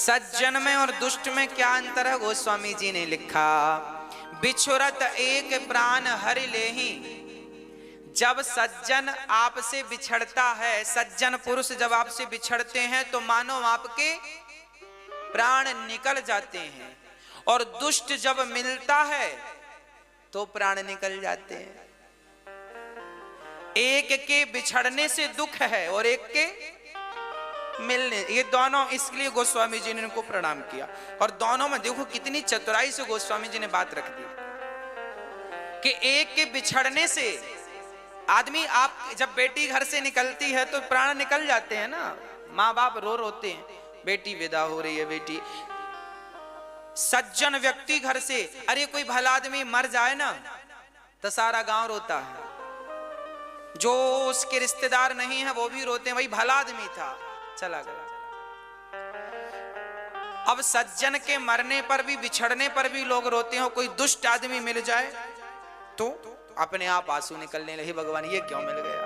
सज्जन में और दुष्ट में क्या अंतर है? गोस्वामी जी ने लिखा, बिछुरत एक प्राण हरि लेहि। जब सज्जन आपसे बिछड़ता है, सज्जन पुरुष जब आपसे बिछड़ते हैं तो मानो आपके प्राण निकल जाते हैं, और दुष्ट जब मिलता है तो प्राण निकल जाते हैं। एक के बिछड़ने से दुख है और एक के मिलने, ये दोनों, इसलिए गोस्वामी जी ने इनको प्रणाम किया। और दोनों में देखो कितनी चतुराई से गोस्वामी जी ने बात रख दी कि एक के बिछड़ने से आदमी, आप जब बेटी घर से निकलती है तो प्राण निकल जाते हैं ना, माँ बाप रोते हैं, बेटी विदा हो रही है बेटी। सज्जन व्यक्ति घर से, अरे कोई भला आदमी मर जाए ना तो सारा गांव रोता है, जो उसके रिश्तेदार नहीं है वो भी रोते हैं, भाई भला आदमी था चला गया। अब सज्जन के मरने पर भी, बिछड़ने पर भी लोग रोते हो। कोई दुष्ट आदमी मिल जाए तो अपने आप आंसू निकलने लगे, भगवान ये क्यों मिल गया।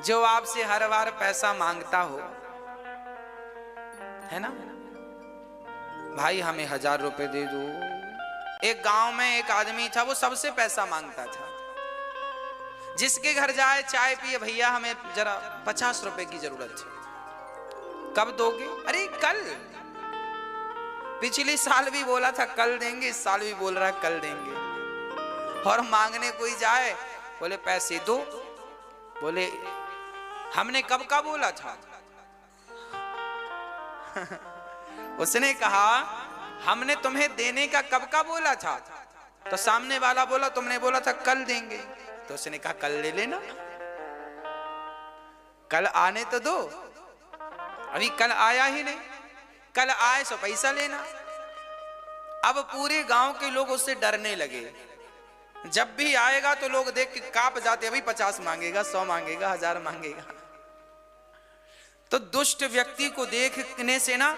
जो आपसे हर बार पैसा मांगता हो, है ना, भाई हमें 1000 रुपए दे दो। एक गांव में एक आदमी था, वो सबसे पैसा मांगता था, जिसके घर जाए चाय पिए, भैया हमें जरा 50 रुपए की जरूरत है। कब दोगे? अरे कल। पिछले साल भी बोला था कल देंगे, इस साल भी बोल रहा है कल देंगे। और मांगने कोई जाए, बोले पैसे दो, बोले हमने कब का बोला था। उसने कहा हमने तुम्हें देने का कब का बोला था, तो सामने वाला बोला तुमने बोला था कल देंगे। तो उसने कहा कल ले लेना, कल आने तो दो, अभी कल आया ही नहीं, कल आए सो पैसा लेना। अब पूरे गांव के लोग उससे डरने लगे, जब भी आएगा तो लोग देख के कांप जाते, अभी 50 मांगेगा, 100 मांगेगा, 1000 मांगेगा। तो दुष्ट व्यक्ति को देखने से ना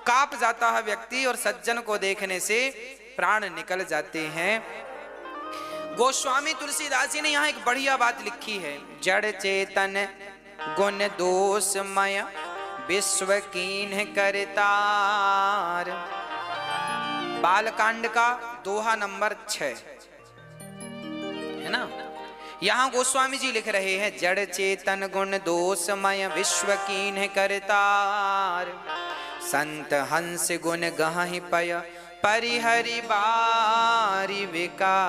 कांप जाता है व्यक्ति, और सज्जन को देखने से प्राण निकल जाते हैं। गोस्वामी तुलसीदास जी ने यहाँ एक बढ़िया बात लिखी है, जड़ चेतन गुण दोषमय विश्व कीन्ह करतार। बालकांड का दोहा नंबर 6 है ना। यहाँ गोस्वामी जी लिख रहे हैं, जड़ चेतन गुण दोषमय विश्व कीन्ह करतार। संत हंस गुण गहि पय परिहरि बारी विकार।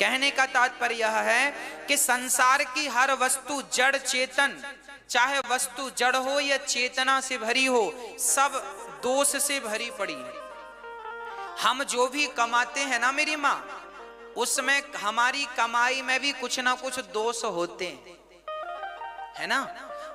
कहने का तात्पर्य यह है कि संसार की हर वस्तु जड़ चेतन, चाहे वस्तु जड़ हो या चेतना से भरी हो, सब दोष से भरी पड़ी है। हम जो भी कमाते हैं ना मेरी माँ, उसमें हमारी कमाई में भी कुछ ना कुछ दोष होते हैं, है ना।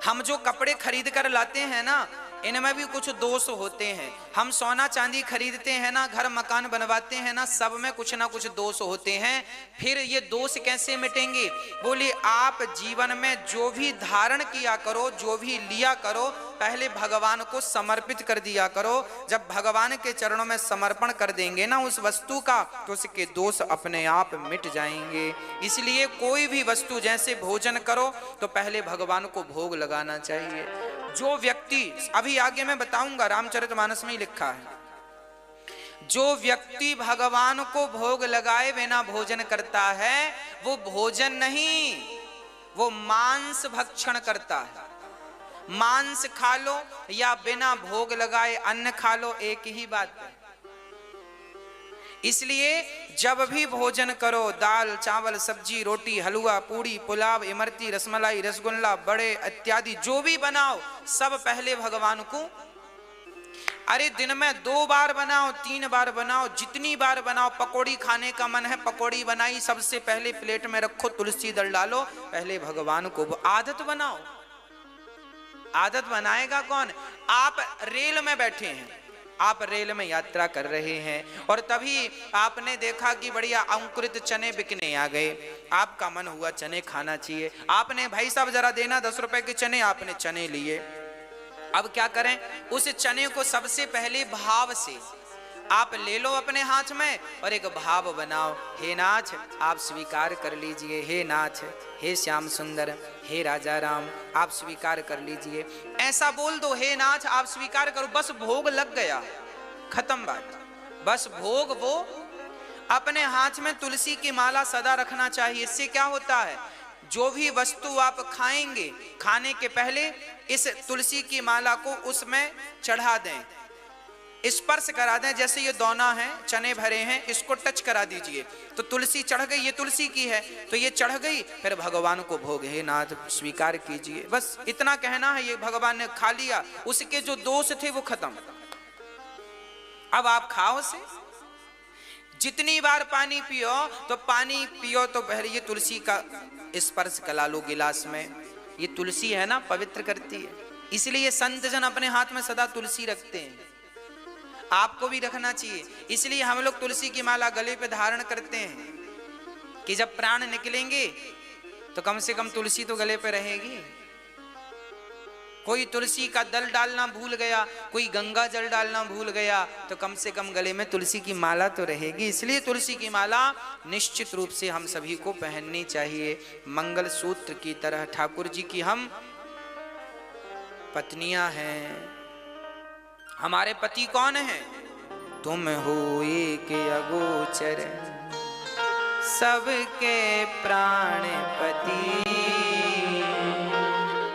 हम जो कपड़े खरीद कर लाते हैं ना, इनमें भी कुछ दोष होते हैं। हम सोना चांदी खरीदते हैं ना, घर मकान बनवाते हैं ना, सब में कुछ ना कुछ दोष होते हैं। फिर ये दोष कैसे मिटेंगे? बोले आप जीवन में जो भी धारण किया करो, जो भी लिया करो, पहले भगवान को समर्पित कर दिया करो। जब भगवान के चरणों में समर्पण कर देंगे ना उस वस्तु का, तो उसके दोष अपने आप मिट जाएंगे। इसलिए कोई भी वस्तु, जैसे भोजन करो तो पहले भगवान को भोग लगाना चाहिए। जो व्यक्ति, अभी आगे मैं बताऊंगा, रामचरितमानस में ही लिखा है, जो व्यक्ति भगवान को भोग लगाए बिना भोजन करता है, वो भोजन नहीं, वो मांस भक्षण करता है। मांस खा लो या बिना भोग लगाए अन्न खा लो, एक ही बात है। इसलिए जब भी भोजन करो, दाल चावल सब्जी रोटी हलवा पूड़ी पुलाव इमरती रसमलाई रसगुल्ला बड़े इत्यादि जो भी बनाओ, सब पहले भगवान को, अरे दिन में 2 बार बनाओ 3 बार बनाओ, जितनी बार बनाओ। पकौड़ी खाने का मन है, पकौड़ी बनाई, सबसे पहले प्लेट में रखो, तुलसी दल डालो, पहले भगवान को आदत बनाओ। आदत बनाएगा कौन? आप रेल में बैठे हैं, आप रेल में यात्रा कर रहे हैं और तभी आपने देखा कि बढ़िया अंकुरित चने बिकने आ गए, आपका मन हुआ चने खाना चाहिए। आपने भाई साहब जरा देना 10 रुपए के चने, आपने चने लिए। अब क्या करें? उस चने को सबसे पहले भाव से आप ले लो अपने हाथ में और एक भाव बनाओ, हे नाथ आप स्वीकार कर लीजिए, हे नाथ, हे श्याम सुंदर, हे राजा राम आप स्वीकार कर लीजिए। ऐसा बोल दो, हे नाथ आप स्वीकार करो, बस भोग लग गया, खत्म बात। बस भोग वो अपने हाथ में तुलसी की माला सदा रखना चाहिए। इससे क्या होता है, जो भी वस्तु आप खाएंगे, खाने के पहले इस तुलसी की माला को उसमें चढ़ा दें, स्पर्श करा दें। जैसे ये दोना है, चने भरे हैं, इसको टच करा दीजिए तो तुलसी चढ़ गई, ये तुलसी की है तो ये चढ़ गई, फिर भगवान को भोग, हे नाथ स्वीकार कीजिए। बस इतना कहना है, ये भगवान ने खा लिया, उसके जो दोष थे वो खत्म। अब आप खाओ से, जितनी बार पानी पियो तो पानी पियो तो पहले ये तुलसी का स्पर्श करा लो गिलास में। ये तुलसी है ना, पवित्र करती है, इसलिए संत जन अपने हाथ में सदा तुलसी रखते हैं। आपको भी रखना चाहिए। इसलिए हम लोग तुलसी की माला गले पे धारण करते हैं कि जब प्राण निकलेंगे तो कम से कम तुलसी तो गले पे रहेगी। कोई तुलसी का दल डालना भूल गया, कोई गंगा जल डालना भूल गया, तो कम से कम गले में तुलसी की माला तो रहेगी। इसलिए तुलसी की माला निश्चित रूप से हम सभी को पहननी चाहिए। मंगल सूत्र की तरह ठाकुर जी की हम पत्नियां हैं। हमारे पति कौन है? तुम हो एक अगोचर सबके प्राणपति।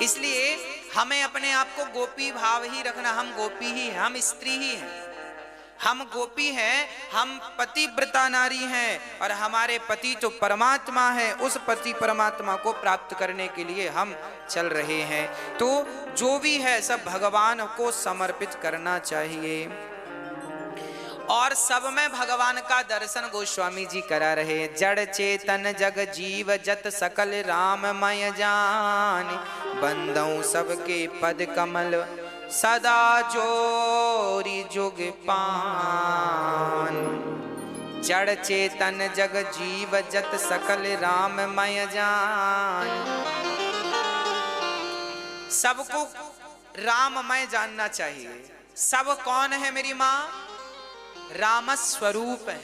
इसलिए हमें अपने आप को गोपी भाव ही रखना। हम गोपी ही हैं, हम स्त्री ही हैं, हम गोपी हैं, हम पतिव्रता नारी हैं और हमारे पति तो परमात्मा है। उस पति परमात्मा को प्राप्त करने के लिए हम चल रहे हैं। तो जो भी है सब भगवान को समर्पित करना चाहिए। और सब में भगवान का दर्शन गोस्वामी जी करा रहे। जड़ चेतन जग जीव जत सकल राममय जान, बंदौ सबके पद कमल सदा जोरी जुग पान। जड़ चेतन जग जीव जत सकल राममय जान। सबको राममय जानना चाहिए। सब कौन है मेरी माँ? राम स्वरूप है।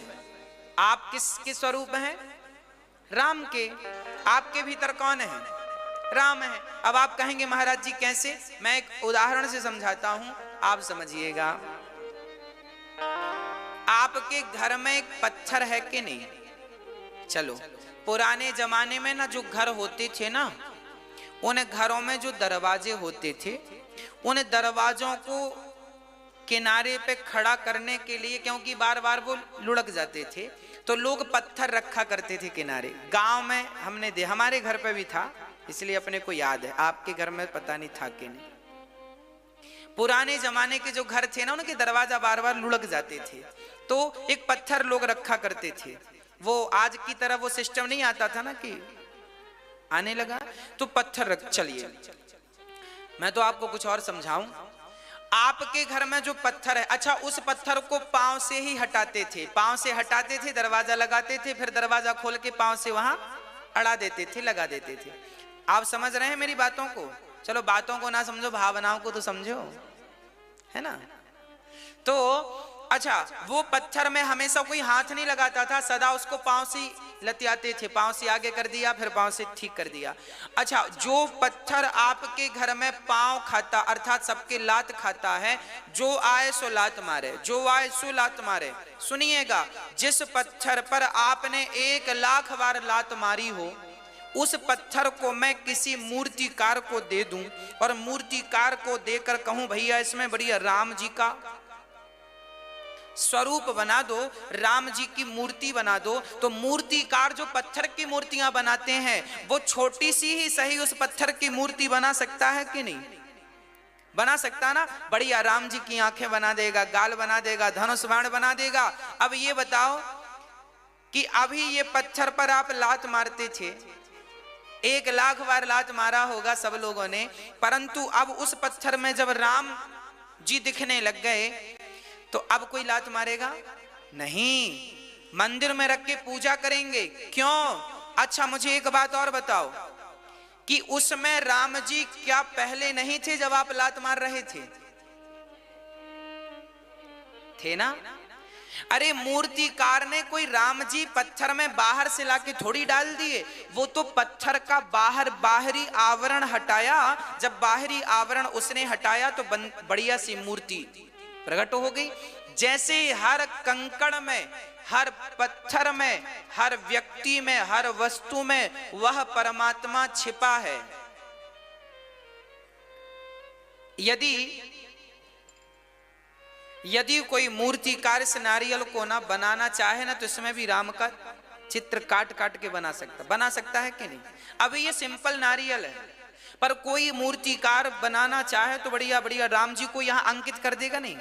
आप किसके स्वरूप हैं? राम के। आपके भीतर कौन है? राम है। अब आप कहेंगे महाराज जी कैसे? मैं एक उदाहरण से समझाता हूं, आप समझिएगा। आपके घर में एक पत्थर है कि नहीं? चलो, पुराने जमाने में ना जो घर होते थे ना, उन घरों में जो दरवाजे होते थे, उन दरवाजों को किनारे पे खड़ा करने के लिए, क्योंकि बार बार वो लुढ़क जाते थे, तो लोग पत्थर रखा करते थे किनारे। गांव में हमने हमारे घर पे भी था, इसलिए अपने को याद है। आपके घर में पता नहीं था कि नहीं। पुराने जमाने के जो घर थे ना, उनके दरवाजा बार बार लुढ़क जाते थे, तो एक पत्थर लोग रखा करते थे। वो आज की तरह वो सिस्टम नहीं आता था ना कि आने लगा तो पत्थर रख। चलिए मैं तो आपको कुछ और समझाऊं। आपके घर में जो पत्थर है, अच्छा उस पत्थर को पांव से ही हटाते थे, पांव से हटाते थे, दरवाजा लगाते थे, फिर दरवाजा खोल के पांव से वहां अड़ा देते थे, लगा देते थे। आप समझ रहे हैं मेरी बातों को? चलो बातों को ना समझो, भावनाओं को तो समझो, है ना? तो अच्छा, वो पत्थर में हमेशा कोई हाथ नहीं लगाता था, सदा उसको पांव से लतियाते थे। पांव से आगे कर दिया, फिर पांव से ठीक कर दिया। अच्छा, जो पत्थर आपके घर में पांव खाता, अर्थात सबके लात खाता है, जो आए सो लात मारे, जो आए सो लात मारे। सुनिएगा, जिस पत्थर पर आपने 1,00,000 बार लात मारी हो, उस पत्थर को मैं किसी मूर्तिकार को दे दूं और मूर्तिकार को देकर कहूं भैया इसमें बढ़िया राम जी का स्वरूप बना दो, राम जी की मूर्ति बना दो, तो मूर्तिकार जो पत्थर की मूर्तियां बनाते हैं, वो छोटी सी ही सही उस पत्थर की मूर्ति बना सकता है कि नहीं? बना सकता ना? बढ़िया राम जी की आंखें बना देगा, गाल बना देगा, धनुष बाण बना देगा। अब ये बताओ कि अभी ये पत्थर पर आप लात मारते थे, 1,00,000 बार लात मारा होगा सब लोगों ने, परंतु अब उस पत्थर में जब राम जी दिखने लग गए तो अब कोई लात मारेगा नहीं। मंदिर में रख के पूजा करेंगे। क्यों? अच्छा मुझे एक बात और बताओ कि उसमें राम जी क्या पहले नहीं थे जब आप लात मार रहे थे? थे ना? अरे मूर्तिकार ने कोई राम जी पत्थर में बाहर से लाके थोड़ी डाल दिए, वो तो पत्थर का बाहरी आवरण हटाया। जब बाहरी आवरण उसने हटाया तो बढ़िया सी मूर्ति प्रकट हो गई। जैसे हर कंकड़ में, हर पत्थर में, हर व्यक्ति में, हर वस्तु में वह परमात्मा छिपा है। यदि कोई मूर्तिकार इस नारियल को ना बनाना चाहे ना, तो इसमें भी राम का चित्र काट काट के बना सकता है कि नहीं? अब ये सिंपल नारियल है, पर कोई मूर्तिकार बनाना चाहे तो बढ़िया बढ़िया राम जी को यहां अंकित कर देगा नहीं?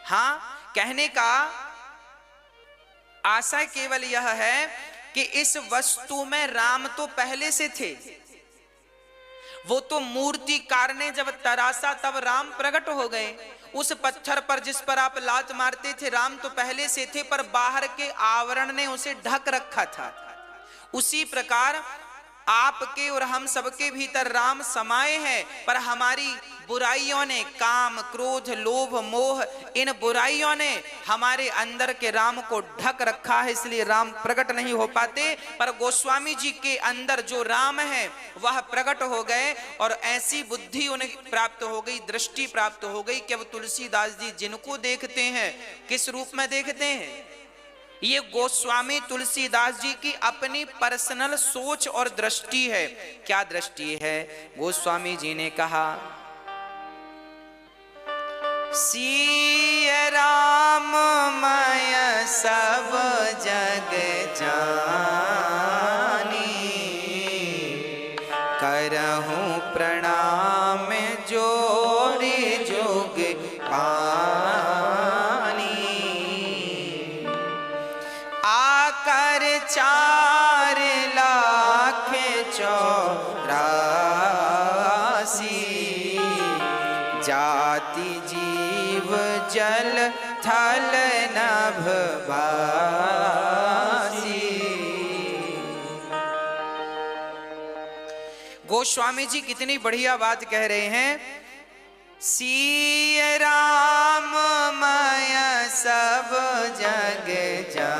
हाँ, कहने का आशय केवल यह है कि इस वस्तु में राम तो पहले से थे। वो तो मूर्तिकार ने जब तरासा तब राम प्रकट हो गए। उस पत्थर पर जिस पर आप लात मारते थे राम तो पहले से थे, पर बाहर के आवरण ने उसे ढक रखा था। उसी प्रकार आपके और हम सबके भीतर राम समाये हैं, पर हमारी बुराइयों ने, काम, क्रोध, लोभ, मोह, इन बुराइयों ने हमारे अंदर के राम को ढक रखा है, इसलिए राम प्रकट नहीं हो पाते। पर गोस्वामी जी के अंदर जो राम है वह प्रकट हो गए और ऐसी बुद्धि उन्हें प्राप्त हो गई, दृष्टि प्राप्त हो गई कि अब तुलसीदास जी जिनको देखते हैं किस रूप में देखते हैं? ये गोस्वामी तुलसीदास जी की अपनी पर्सनल सोच और दृष्टि है। क्या दृष्टि है? गोस्वामी जी ने कहा, सिय राम मय सब जग जानी, करहूं प्रणाम जोड़े जोग आकर 4 लाख 84 जाति जीव जल थल नभ भासी। गोस्वामी जी कितनी बढ़िया बात कह रहे हैं। सिय राम मय सब जग जानी,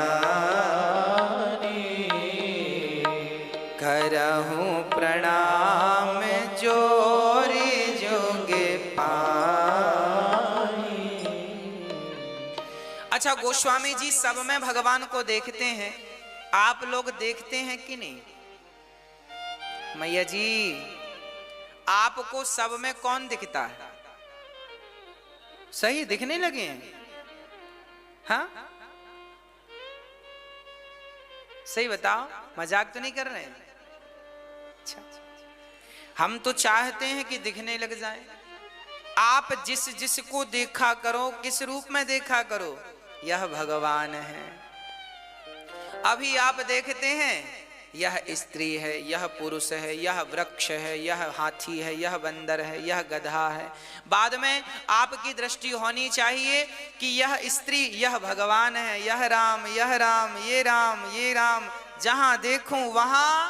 करहूं प्रणाम जोरे जोग पानी। अच्छा, गोस्वामी जी सब में भगवान को देखते हैं, आप लोग देखते हैं कि नहीं? मैया जी, आपको सब में कौन दिखता है? सही दिखने लगे हैं? हाँ, सही बताओ, मजाक तो नहीं कर रहे हैं? अच्छा, हम तो चाहते हैं कि दिखने लग जाए। आप जिस जिसको देखा करो, किस रूप में देखा करो, यह भगवान है। अभी आप देखते हैं यह स्त्री है, यह पुरुष है, यह वृक्ष है, यह हाथी है, यह बंदर है, यह गधा है। बाद में आपकी दृष्टि होनी चाहिए कि यह स्त्री, यह भगवान है, यह राम, यह राम, ये राम, ये राम। जहां देखूं वहां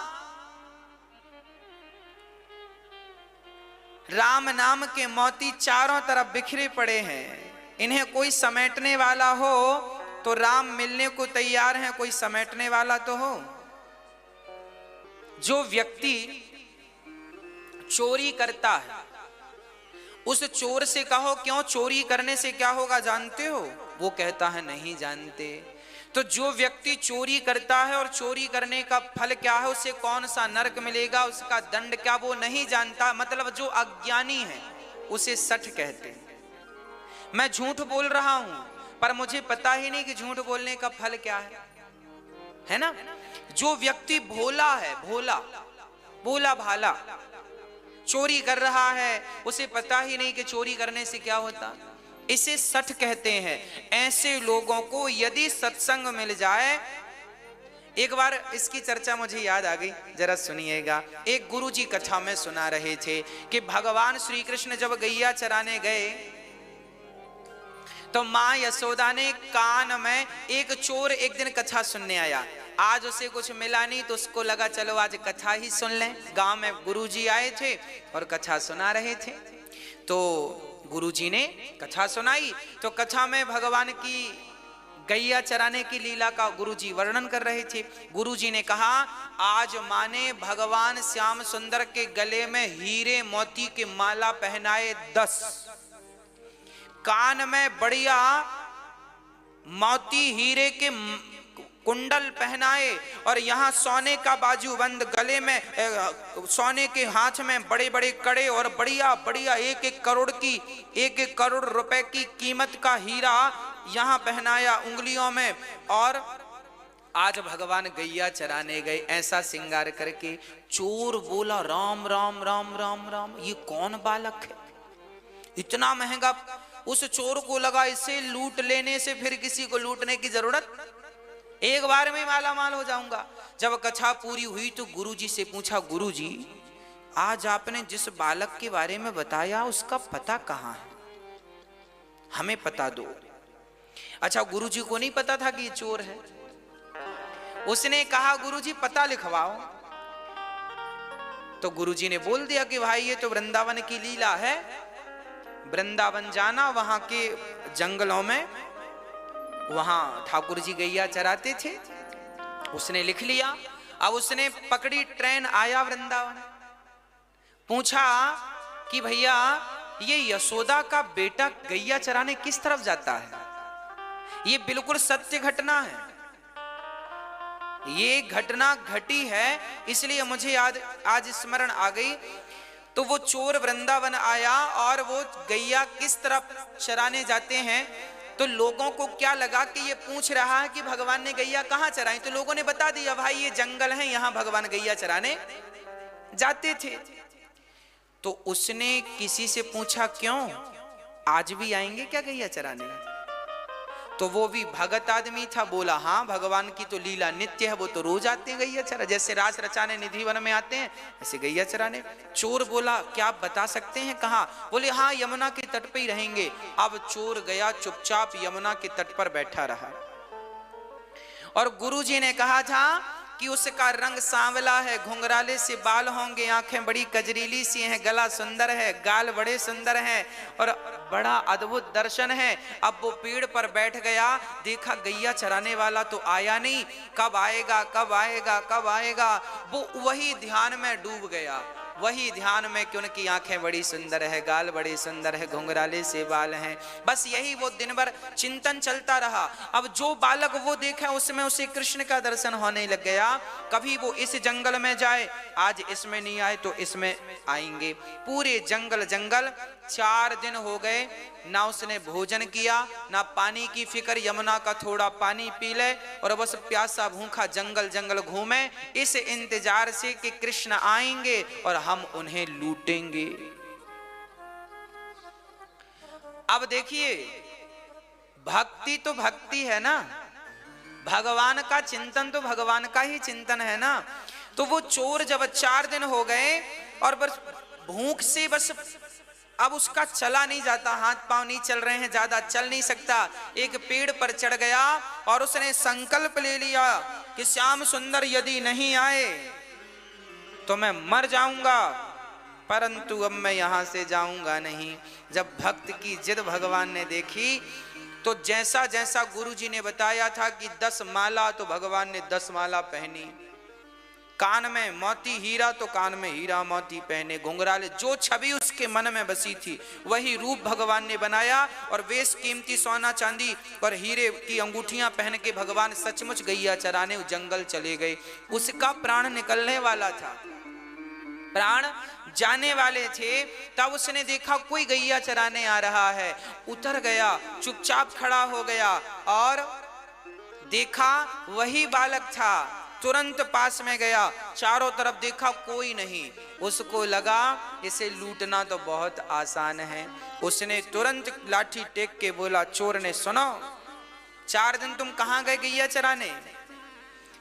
राम नाम के मोती चारों तरफ बिखरे पड़े हैं। इन्हें कोई समेटने वाला हो तो राम मिलने को तैयार हैं, कोई समेटने वाला तो हो। जो व्यक्ति चोरी करता है उस चोर से कहो क्यों चोरी करने से क्या होगा जानते हो? वो कहता है नहीं जानते। तो जो व्यक्ति चोरी करता है और चोरी करने का फल क्या है, उसे कौन सा नरक मिलेगा, उसका दंड क्या, वो नहीं जानता। मतलब जो अज्ञानी है उसे सठ कहते हैं। मैं झूठ बोल रहा हूं पर मुझे पता ही नहीं कि झूठ बोलने का फल क्या है ना? जो व्यक्ति भोला है, भोला भाला, चोरी कर रहा है, उसे पता ही नहीं कि चोरी करने से क्या होता, इसे सठ कहते हैं। ऐसे लोगों को यदि सत्संग मिल जाए, एक बार इसकी चर्चा मुझे याद आ गई, जरा सुनिएगा। एक गुरुजी कथा में सुना रहे थे कि भगवान श्री कृष्ण जब गैया चराने गए तो मां यशोदा ने कान में, एक चोर एक दिन कथा सुनने आया, आज उसे कुछ मिला नहीं तो उसको लगा चलो आज कथा ही सुन लें। गांव में गुरुजी आए थे और कथा सुना रहे थे, तो गुरुजी ने कथा सुनाई। तो कथा में भगवान की गैया चराने की लीला का गुरुजी वर्णन कर रहे थे। गुरुजी ने कहा, आज माने भगवान श्याम सुंदर के गले में हीरे मोती की माला पहनाए 10, कान में बढ़िया मोती हीरे के कुंडल पहनाए, और यहाँ सोने का बाजूबंद, गले में सोने के हाथ में बड़े बड़े कड़े, और बढ़िया बढ़िया 1-1 करोड़ की 1-1 करोड़ रुपए की कीमत का हीरा यहाँ पहनाया उंगलियों में। और आज भगवान गैया चराने गए ऐसा श्रृंगार करके। चोर बोला, राम राम राम राम राम, ये कौन बालक है, इतना महंगा। उस चोर को लगा इसे लूट लेने से फिर किसी को लूटने की जरूरत, एक बार में माला माल हो जाऊंगा। जब कथा पूरी हुई तो गुरुजी से पूछा, गुरुजी आज आपने जिस बालक के बारे में बताया उसका पता कहाँ है, हमें पता दो। अच्छा, गुरुजी को नहीं पता था कि ये चोर है। उसने कहा, गुरुजी पता लिखवाओ। तो गुरुजी ने बोल दिया कि भाई ये तो वृंदावन की लीला है, वृंदावन जाना, वहां के जंगलों में वहां ठाकुर जी गैया चराते थे। उसने लिख लिया। अब उसने पकड़ी ट्रेन, आया वृंदावन। पूछा कि भैया ये यशोदा का बेटा गैया चराने किस तरफ जाता है? ये बिल्कुल सत्य घटना है, ये घटना घटी है, इसलिए मुझे आज स्मरण आ गई। तो वो चोर वृंदावन आया और वो गैया किस तरफ चराने जाते हैं, तो लोगों को क्या लगा कि ये पूछ रहा है कि भगवान ने गैया कहाँ चराई। तो लोगों ने बता दिया, भाई ये जंगल है, यहां भगवान गैया चराने जाते थे। तो उसने किसी से पूछा, क्यों आज भी आएंगे क्या गैया चराने? तो वो भी भगत आदमी था, बोला हाँ भगवान की तो लीला नित्य है, वो तो रोज आते हैं गैया चरा, जैसे रास रचाने निधि वन में आते हैं ऐसे गैया चराने। चोर बोला, क्या आप बता सकते हैं कहाँ? बोले हाँ यमुना के तट पे ही रहेंगे। अब चोर गया, चुपचाप यमुना के तट पर बैठा रहा। और गुरुजी ने कहा था कि उसका रंग सांवला है, घुंघराले से बाल होंगे, आंखें बड़ी कजरीली सी हैं, गला सुंदर है, गाल बड़े सुंदर हैं और बड़ा अद्भुत दर्शन है। अब वो पेड़ पर बैठ गया, देखा गैया चराने वाला तो आया नहीं, कब आएगा कब आएगा कब आएगा। वो वही ध्यान में डूब गया, वही ध्यान में कि उनकी आंखें बड़ी सुंदर है, गाल बड़े सुंदर है, घुंघराले से बाल हैं। बस यही वो दिन भर चिंतन चलता रहा। अब जो बालक वो देखा उसमें उसे कृष्ण का दर्शन होने लग गया। कभी वो इस जंगल में जाए, आज इसमें नहीं आए तो इसमें आएंगे। पूरे जंगल जंगल 4 दिन हो गए, ना उसने भोजन किया ना पानी की फिक्र, यमुना का थोड़ा पानी पी ले और बस प्यासा भूखा जंगल जंगल घूमे, इस इंतजार से कि कृष्ण आएंगे और हम उन्हें लूटेंगे। अब देखिए, भक्ति तो भक्ति है ना, भगवान का चिंतन तो भगवान का ही चिंतन है ना। तो वो चोर जब 4 दिन हो गए और बस भूख से बस अब उसका चला नहीं जाता, हाथ पांव नहीं चल रहे हैं, ज्यादा चल नहीं सकता, एक पेड़ पर चढ़ गया और उसने संकल्प ले लिया कि श्याम सुंदर यदि नहीं आए तो मैं मर जाऊंगा, परंतु अब मैं यहां से जाऊंगा नहीं। जब भक्त की जिद भगवान ने देखी तो जैसा जैसा गुरुजी ने बताया था कि 10 माला, तो भगवान ने 10 माला पहनी, कान में मोती हीरा तो कान में हीरा मोती पहने, घुंघराले, जो छवि उसके मन में बसी थी वही रूप भगवान ने बनाया। और वेश कीमती सोना चांदी और हीरे की अंगूठियां पहन के भगवान सचमुच गैया चराने जंगल चले गए। उसका प्राण निकलने वाला था, प्राण जाने वाले थे, तब उसने देखा कोई गैया चराने आ रहा है, उतर गया, चुपचाप खड़ा हो गया और देखा वही बालक था। तुरंत पास में गया, चारों तरफ देखा कोई नहीं, उसको लगा इसे लूटना तो बहुत आसान है। उसने तुरंत लाठी टेक के बोला, चोर ने, सुनो 4 दिन तुम कहाँ गए गैया चराने?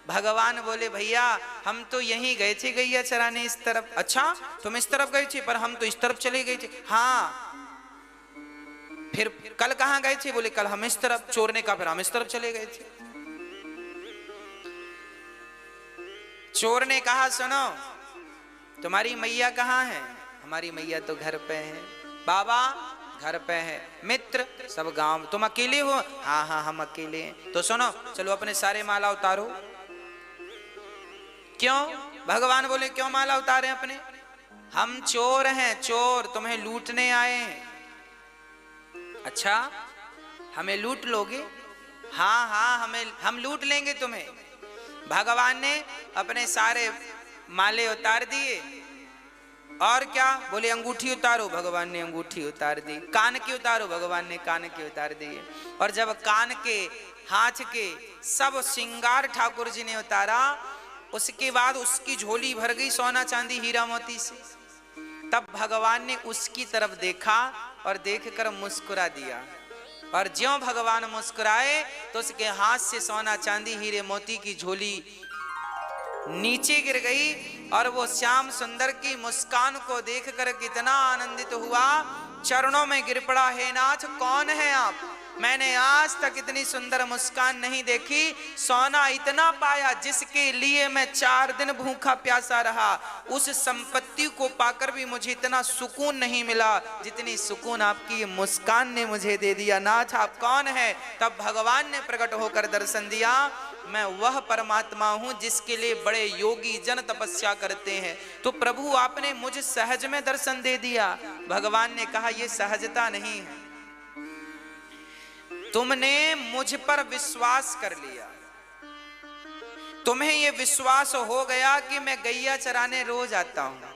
भगवान बोले, भैया हम तो यहीं गए थे गैया चराने, इस तरफ। अच्छा तुम इस तरफ गए थे, पर हम तो इस तरफ चले गए थे। हाँ, फिर कल कहाँ गए थे? बोले कल हम इस तरफ। चोर ने कहा फिर हम इस तरफ चले गए थे। चोर ने कहा, सुनो तुम्हारी मैया कहाँ है? हमारी मैया तो घर पे है। बाबा घर पे है, मित्र सब गांव। तुम अकेले हो? हाँ हाँ हम अकेले हैं। तो सुनो, चलो अपने सारे माला उतारो। क्यों? भगवान बोले क्यों माला उतारे अपने? हम चोर हैं, चोर, तुम्हें लूटने आए हैं। अच्छा, हमें लूट लोगे? हाँ हाँ हम लूट लेंगे तुम्हें। भगवान ने अपने सारे माले उतार दिए। और क्या बोले? अंगूठी उतारो। भगवान ने अंगूठी उतार दी। कान की उतारो। भगवान ने कान की उतार दिए। और जब कान के, हाथ के सब श्रृंगार ठाकुर जी ने उतारा, उसके बाद उसकी झोली भर गई सोना चांदी हीरा मोती से। तब भगवान ने उसकी तरफ देखा और देखकर मुस्कुरा दिया। और ज्यों भगवान मुस्कुराए तो उसके हाथ से सोना चांदी हीरे मोती की झोली नीचे गिर गई। और वो श्याम सुंदर की मुस्कान को देखकर कितना आनंदित हुआ, चरणों में गिर पड़ा। हे नाथ, कौन है आप? मैंने आज तक इतनी सुंदर मुस्कान नहीं देखी। सोना इतना पाया जिसके लिए मैं 4 दिन भूखा प्यासा रहा। उस संपत्ति को पाकर भी मुझे इतना सुकून नहीं मिला जितनी सुकून आपकी मुस्कान ने मुझे दे दिया। नाथ, आप कौन है? तब भगवान ने प्रकट होकर दर्शन दिया। मैं वह परमात्मा हूं जिसके लिए बड़े योगी जन तपस्या करते हैं। तो प्रभु आपने मुझे सहज में दर्शन दे दिया। भगवान ने कहा, यह सहजता नहीं है, तुमने मुझ पर विश्वास कर लिया। तुम्हें यह विश्वास हो गया कि मैं गैया चराने रोज आता हूं।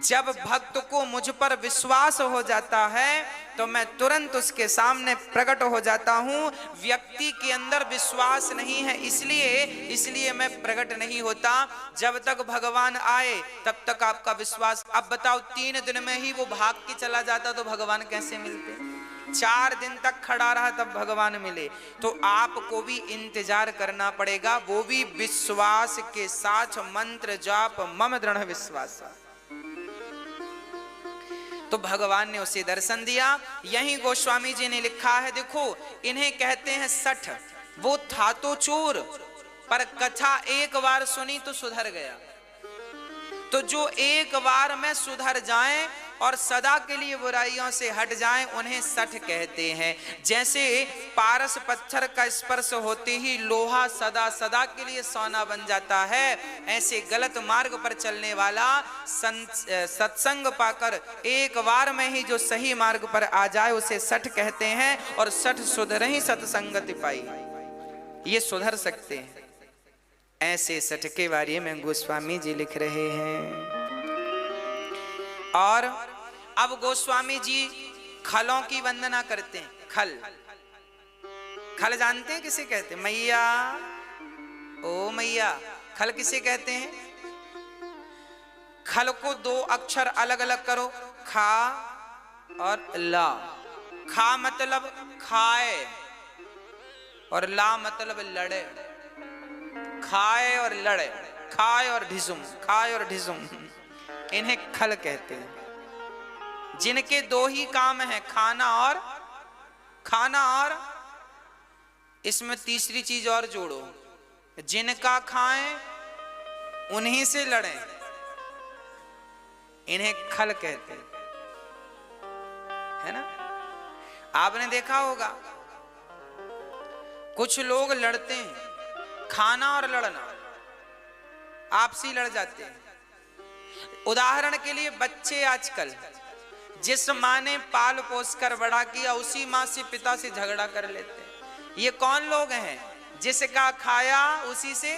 जब भक्त को मुझ पर विश्वास हो जाता है तो मैं तुरंत उसके सामने प्रकट हो जाता हूं। व्यक्ति के अंदर विश्वास नहीं है, इसलिए मैं प्रकट नहीं होता। जब तक भगवान आए तब तक आपका विश्वास। अब बताओ, 3 दिन में ही वो भाग के चला जाता तो भगवान कैसे मिलते? 4 दिन तक खड़ा रहा तब भगवान मिले। तो आपको भी इंतजार करना पड़ेगा, वो भी विश्वास के साथ। मंत्र जाप मम दृढ़ विश्वास। तो भगवान ने उसे दर्शन दिया। यही गोस्वामी जी ने लिखा है, देखो इन्हें कहते हैं सठ। वो था तो चोर, पर कथा एक बार सुनी तो सुधर गया। तो जो एक बार में सुधर जाएं और सदा के लिए बुराइयों से हट जाएं, उन्हें सठ कहते हैं। जैसे पारस पत्थर का स्पर्श होते ही लोहा सदा सदा के लिए सोना बन जाता है, ऐसे गलत मार्ग पर चलने वाला सत्संग पाकर एक बार में ही जो सही मार्ग पर आ जाए उसे सठ कहते हैं। और सठ सुधर ही सत्संगति पाई, ये सुधर सकते हैं। ऐसे सठ के बारे में गोस्वामी जी लिख रहे हैं। और अब गोस्वामी जी खलों की वंदना करते हैं। खल जानते हैं किसे कहते हैं? मैया, ओ मैया। खल किसे कहते हैं? खल को 2 अक्षर अलग अलग करो, खा और ला। खा मतलब खाए और ला मतलब लड़े। खाए और लड़े, खाए और ढिसुम, खाए और ढिसुम, इन्हें खल कहते हैं। जिनके 2 ही काम हैं, खाना और इसमें तीसरी चीज और जोड़ो, जिनका खाएं उन्हीं से लड़ें, इन्हें खल कहते हैं, है ना? आपने देखा होगा कुछ लोग लड़ते हैं, खाना और लड़ना, आपसी लड़ जाते हैं। उदाहरण के लिए बच्चे आजकल, जिस माँ ने पाल पोस कर बड़ा किया उसी माँ से पिता से झगड़ा कर लेते हैं। ये कौन लोग हैं? जिसका खाया उसी से,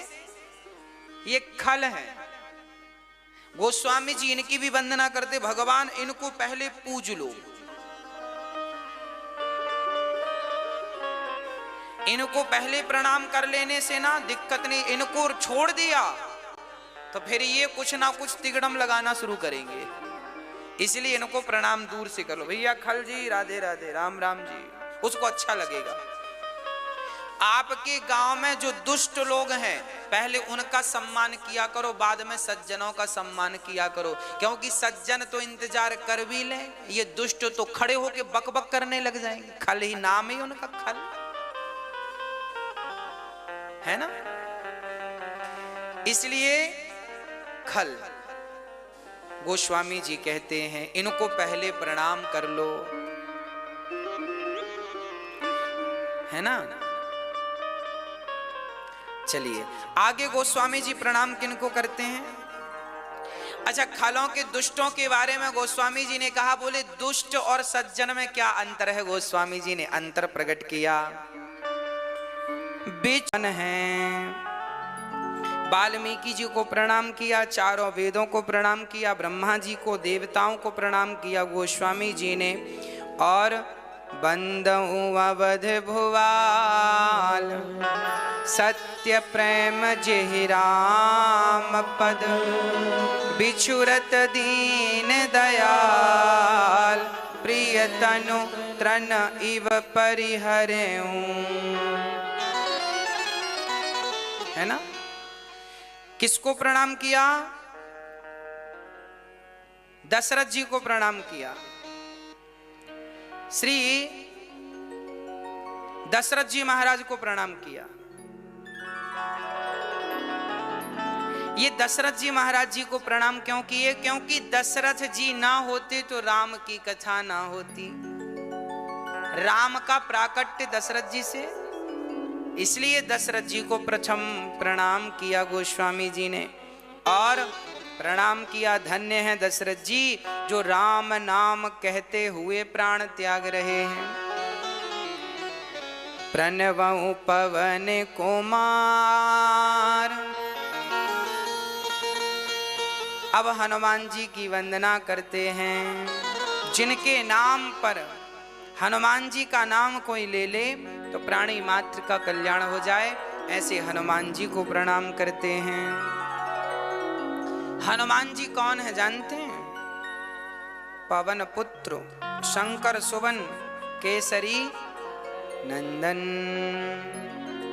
ये खल है। गोस्वामी जी इनकी भी वंदना करते, भगवान इनको पहले पूज लो, इनको पहले प्रणाम कर लेने से ना दिक्कत नहीं। इनको छोड़ दिया तो फिर ये कुछ ना कुछ तिगड़म लगाना शुरू करेंगे, इसलिए इनको प्रणाम दूर से करो। भैया खल जी, राधे राधे, राम राम जी, उसको अच्छा लगेगा। आपके गांव में जो दुष्ट लोग हैं पहले उनका सम्मान किया करो, बाद में सज्जनों का सम्मान किया करो, क्योंकि सज्जन तो इंतजार कर भी ले, ये दुष्ट तो खड़े होके बकबक करने लग जाएंगे। खल ही नाम ही उनका, खल है ना, इसलिए खल। गोस्वामी जी कहते हैं इनको पहले प्रणाम कर लो, है ना। चलिए आगे गोस्वामी जी प्रणाम किनको करते हैं। अच्छा, खलों के दुष्टों के बारे में गोस्वामी जी ने कहा, बोले दुष्ट और सज्जन में क्या अंतर है। गोस्वामी जी ने अंतर प्रकट किया। बेचन है, वाल्मीकि जी को प्रणाम किया, चारों वेदों को प्रणाम किया, ब्रह्मा जी को, देवताओं को प्रणाम किया गोस्वामी जी ने। और बंदऊ अवध भुवाल सत्य प्रेम जेहि राम पद, बिछुरत दीन दयाल, प्रिय तनु त्रन इव परिहरेऊं। है ना। किसको प्रणाम किया? दशरथ जी को प्रणाम किया। श्री दशरथ जी महाराज को प्रणाम किया। ये दशरथ जी महाराज जी को प्रणाम क्यों किए? क्योंकि दशरथ जी ना होते तो राम की कथा ना होती। राम का प्राकट्य दशरथ जी से, इसलिए दशरथ जी को प्रथम प्रणाम किया गोस्वामी जी ने। और प्रणाम किया, धन्य है दशरथ जी जो राम नाम कहते हुए प्राण त्याग रहे हैं। प्रणवं पवन कुमार। अब हनुमान जी की वंदना करते हैं। जिनके नाम पर हनुमान जी का नाम कोई ले ले तो प्राणी मात्र का कल्याण हो जाए, ऐसे हनुमान जी को प्रणाम करते हैं। हनुमान जी कौन है जानते हैं? पवन पुत्र, शंकर सुवन, केसरी नंदन।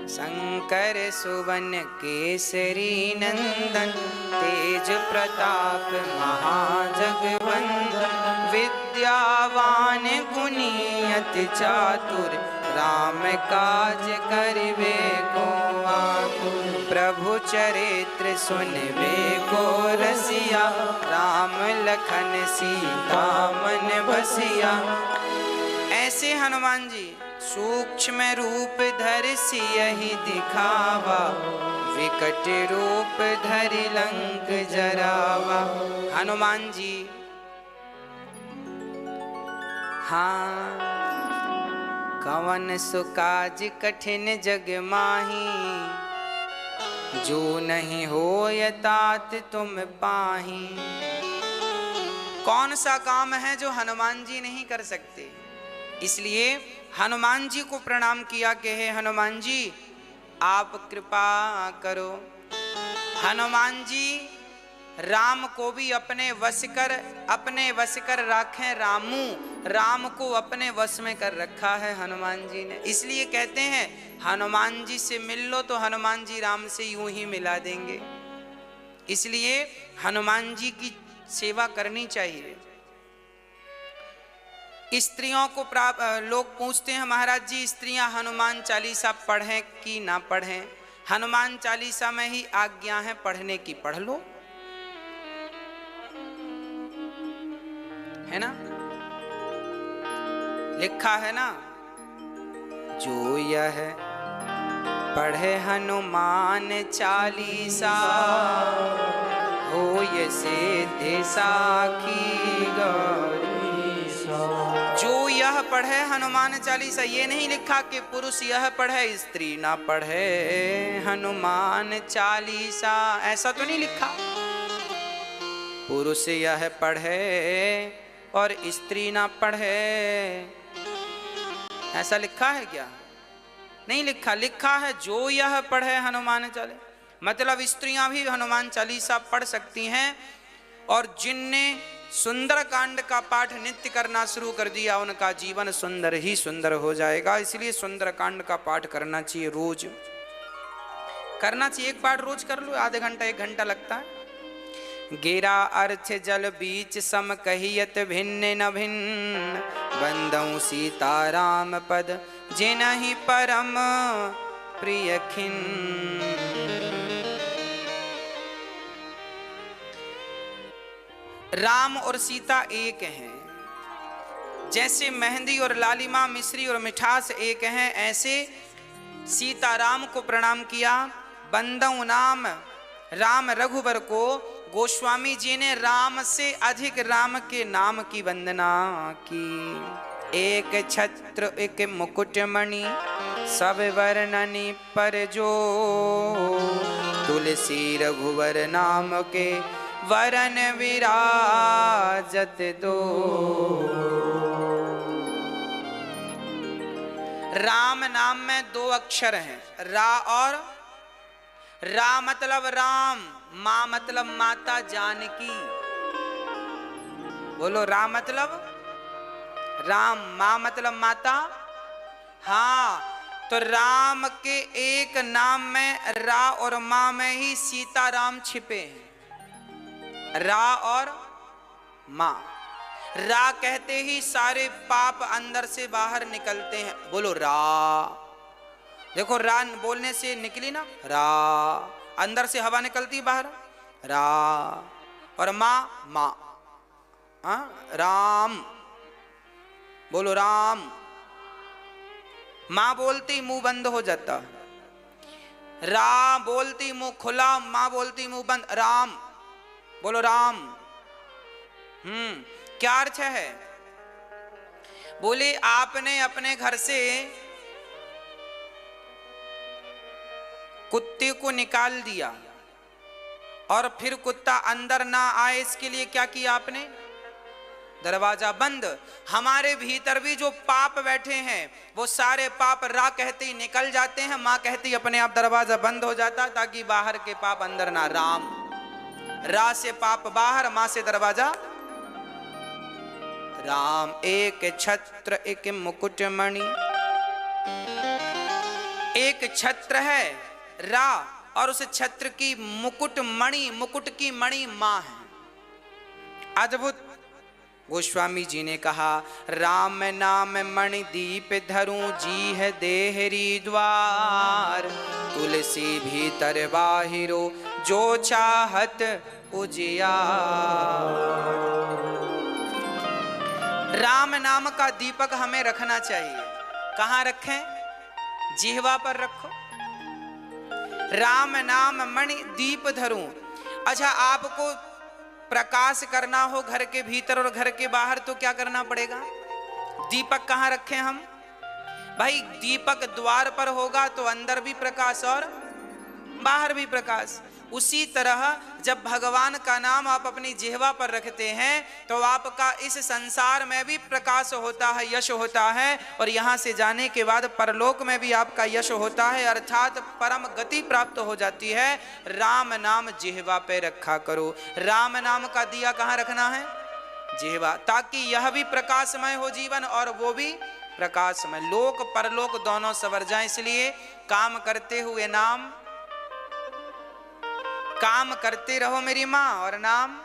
शंकर सुवन केसरी नंदन, तेज प्रताप महाजगवंदन, विद्यावान गुणी अति चातुर, राम काज करिबे को आतुर। प्रभु चरित्र सुनबे को रसिया, राम लखन सीता मन बसिया। ऐसे हनुमान जी सूक्ष्म रूप धर सियहि दिखावा, विकट रूप धरि लंक जरावा। हनुमान जी हाँ, कवन सुकाज कठिन जग माही, जो नहीं होय तात तुम पाही। कौन सा काम है जो हनुमान जी नहीं कर सकते? इसलिए हनुमान जी को प्रणाम किया कि हे हनुमान जी आप कृपा करो। हनुमान जी राम को भी अपने वश कर राखें। राम को अपने वश में कर रखा है हनुमान जी ने। इसलिए कहते हैं हनुमान जी से मिल लो तो हनुमान जी राम से यूं ही मिला देंगे। इसलिए हनुमान जी की सेवा करनी चाहिए। स्त्रियों को लोग पूछते हैं महाराज जी स्त्रियां हनुमान चालीसा पढ़ें कि ना पढ़ें? हनुमान चालीसा में ही आज्ञा है पढ़ने की, पढ़ लो, है ना। लिखा है ना, जो यह पढ़े हनुमान चालीसा, होय सिद्धि साखी गौरी। जो यह पढ़े हनुमान चालीसा, ये नहीं लिखा कि पुरुष यह पढ़े स्त्री ना पढ़े हनुमान चालीसा, ऐसा तो नहीं लिखा। पुरुष यह पढ़े और स्त्री ना पढ़े, ऐसा लिखा है क्या? नहीं लिखा। लिखा है जो यह पढ़े हनुमान चालीसा, मतलब स्त्रियां भी हनुमान चालीसा पढ़ सकती हैं। और जिनने सुंदर कांड का पाठ नित्य करना शुरू कर दिया उनका जीवन सुंदर ही सुंदर हो जाएगा। इसलिए सुंदर कांड का पाठ करना चाहिए, रोज करना चाहिए। एक पाठ रोज कर लो, आधे घंटा 1 घंटा लगता है। गिरा अर्थ जल बीच सम कहियत भिन्न न भिन्न, बंदऊ सीताराम पद जिनहि परम प्रिय खिन्न। राम और सीता एक हैं। जैसे मेहंदी और लालिमा, मिश्री और मिठास एक हैं, ऐसे सीताराम को प्रणाम किया। बंदऊ नाम राम रघुबर को गोस्वामी जी ने राम से अधिक राम के नाम की वंदना की। एक छत्र एक मुकुट मणि सब वर्णनि पर जो, तुलसी रघुवर नाम के वरन विराजत दो। राम नाम में दो अक्षर हैं, रा और रा मतलब राम, मां मतलब माता जानकी। बोलो रा मतलब राम, मां मतलब माता। हाँ, तो राम के एक नाम में रा और मां में ही सीताराम छिपे हैं। रा और मां, रा कहते ही सारे पाप अंदर से बाहर निकलते हैं। बोलो रा। देखो रा बोलने से निकली ना, रा अंदर से हवा निकलती बाहर, रा। और मां, मां, हाँ राम। बोलो राम। मां बोलती मुंह बंद हो जाता, रा बोलती मुंह खुला, मां बोलती मुंह बंद, राम। बोलो राम। क्या अर्थ है? बोले आपने अपने घर से कुत्ते को निकाल दिया और फिर कुत्ता अंदर ना आए, इसके लिए क्या किया आपने? दरवाजा बंद। हमारे भीतर भी जो पाप बैठे हैं वो सारे पाप रा कहते ही निकल जाते हैं, मां कहती अपने आप दरवाजा बंद हो जाता, ताकि बाहर के पाप अंदर ना। राम, रा से पाप बाहर, मां से दरवाजा। राम। एक छत्र एक मुकुट मणि, एक छत्र है रा और उस छत्र की मुकुट मणि, मुकुट की मणि मां है। अद्भुत। गोस्वामी जी ने कहा राम नाम मणि दीप धरूं, जी है देहरी द्वार, तुलसी भीतर बाहिरो जो चाहत उजियार। राम नाम का दीपक हमें रखना चाहिए। कहां रखें? जिह्वा पर रखो। राम नाम मणि दीप धरूं। अच्छा, आपको प्रकाश करना हो घर के भीतर और घर के बाहर तो क्या करना पड़ेगा? दीपक कहां रखें हम? भाई दीपक द्वार पर होगा तो अंदर भी प्रकाश और बाहर भी प्रकाश। उसी तरह जब भगवान का नाम आप अपनी जिह्वा पर रखते हैं तो आपका इस संसार में भी प्रकाश होता है, यश होता है, और यहां से जाने के बाद परलोक में भी आपका यश होता है, अर्थात परम गति प्राप्त हो जाती है। राम नाम जिह्वा पे रखा करो। राम नाम का दिया कहां रखना है? जिह्वा, ताकि यह भी प्रकाशमय हो जीवन और वो भी प्रकाशमय, लोक परलोक दोनों सवर जाए। इसलिए काम करते हुए नाम, काम करते रहो मेरी मां और नाम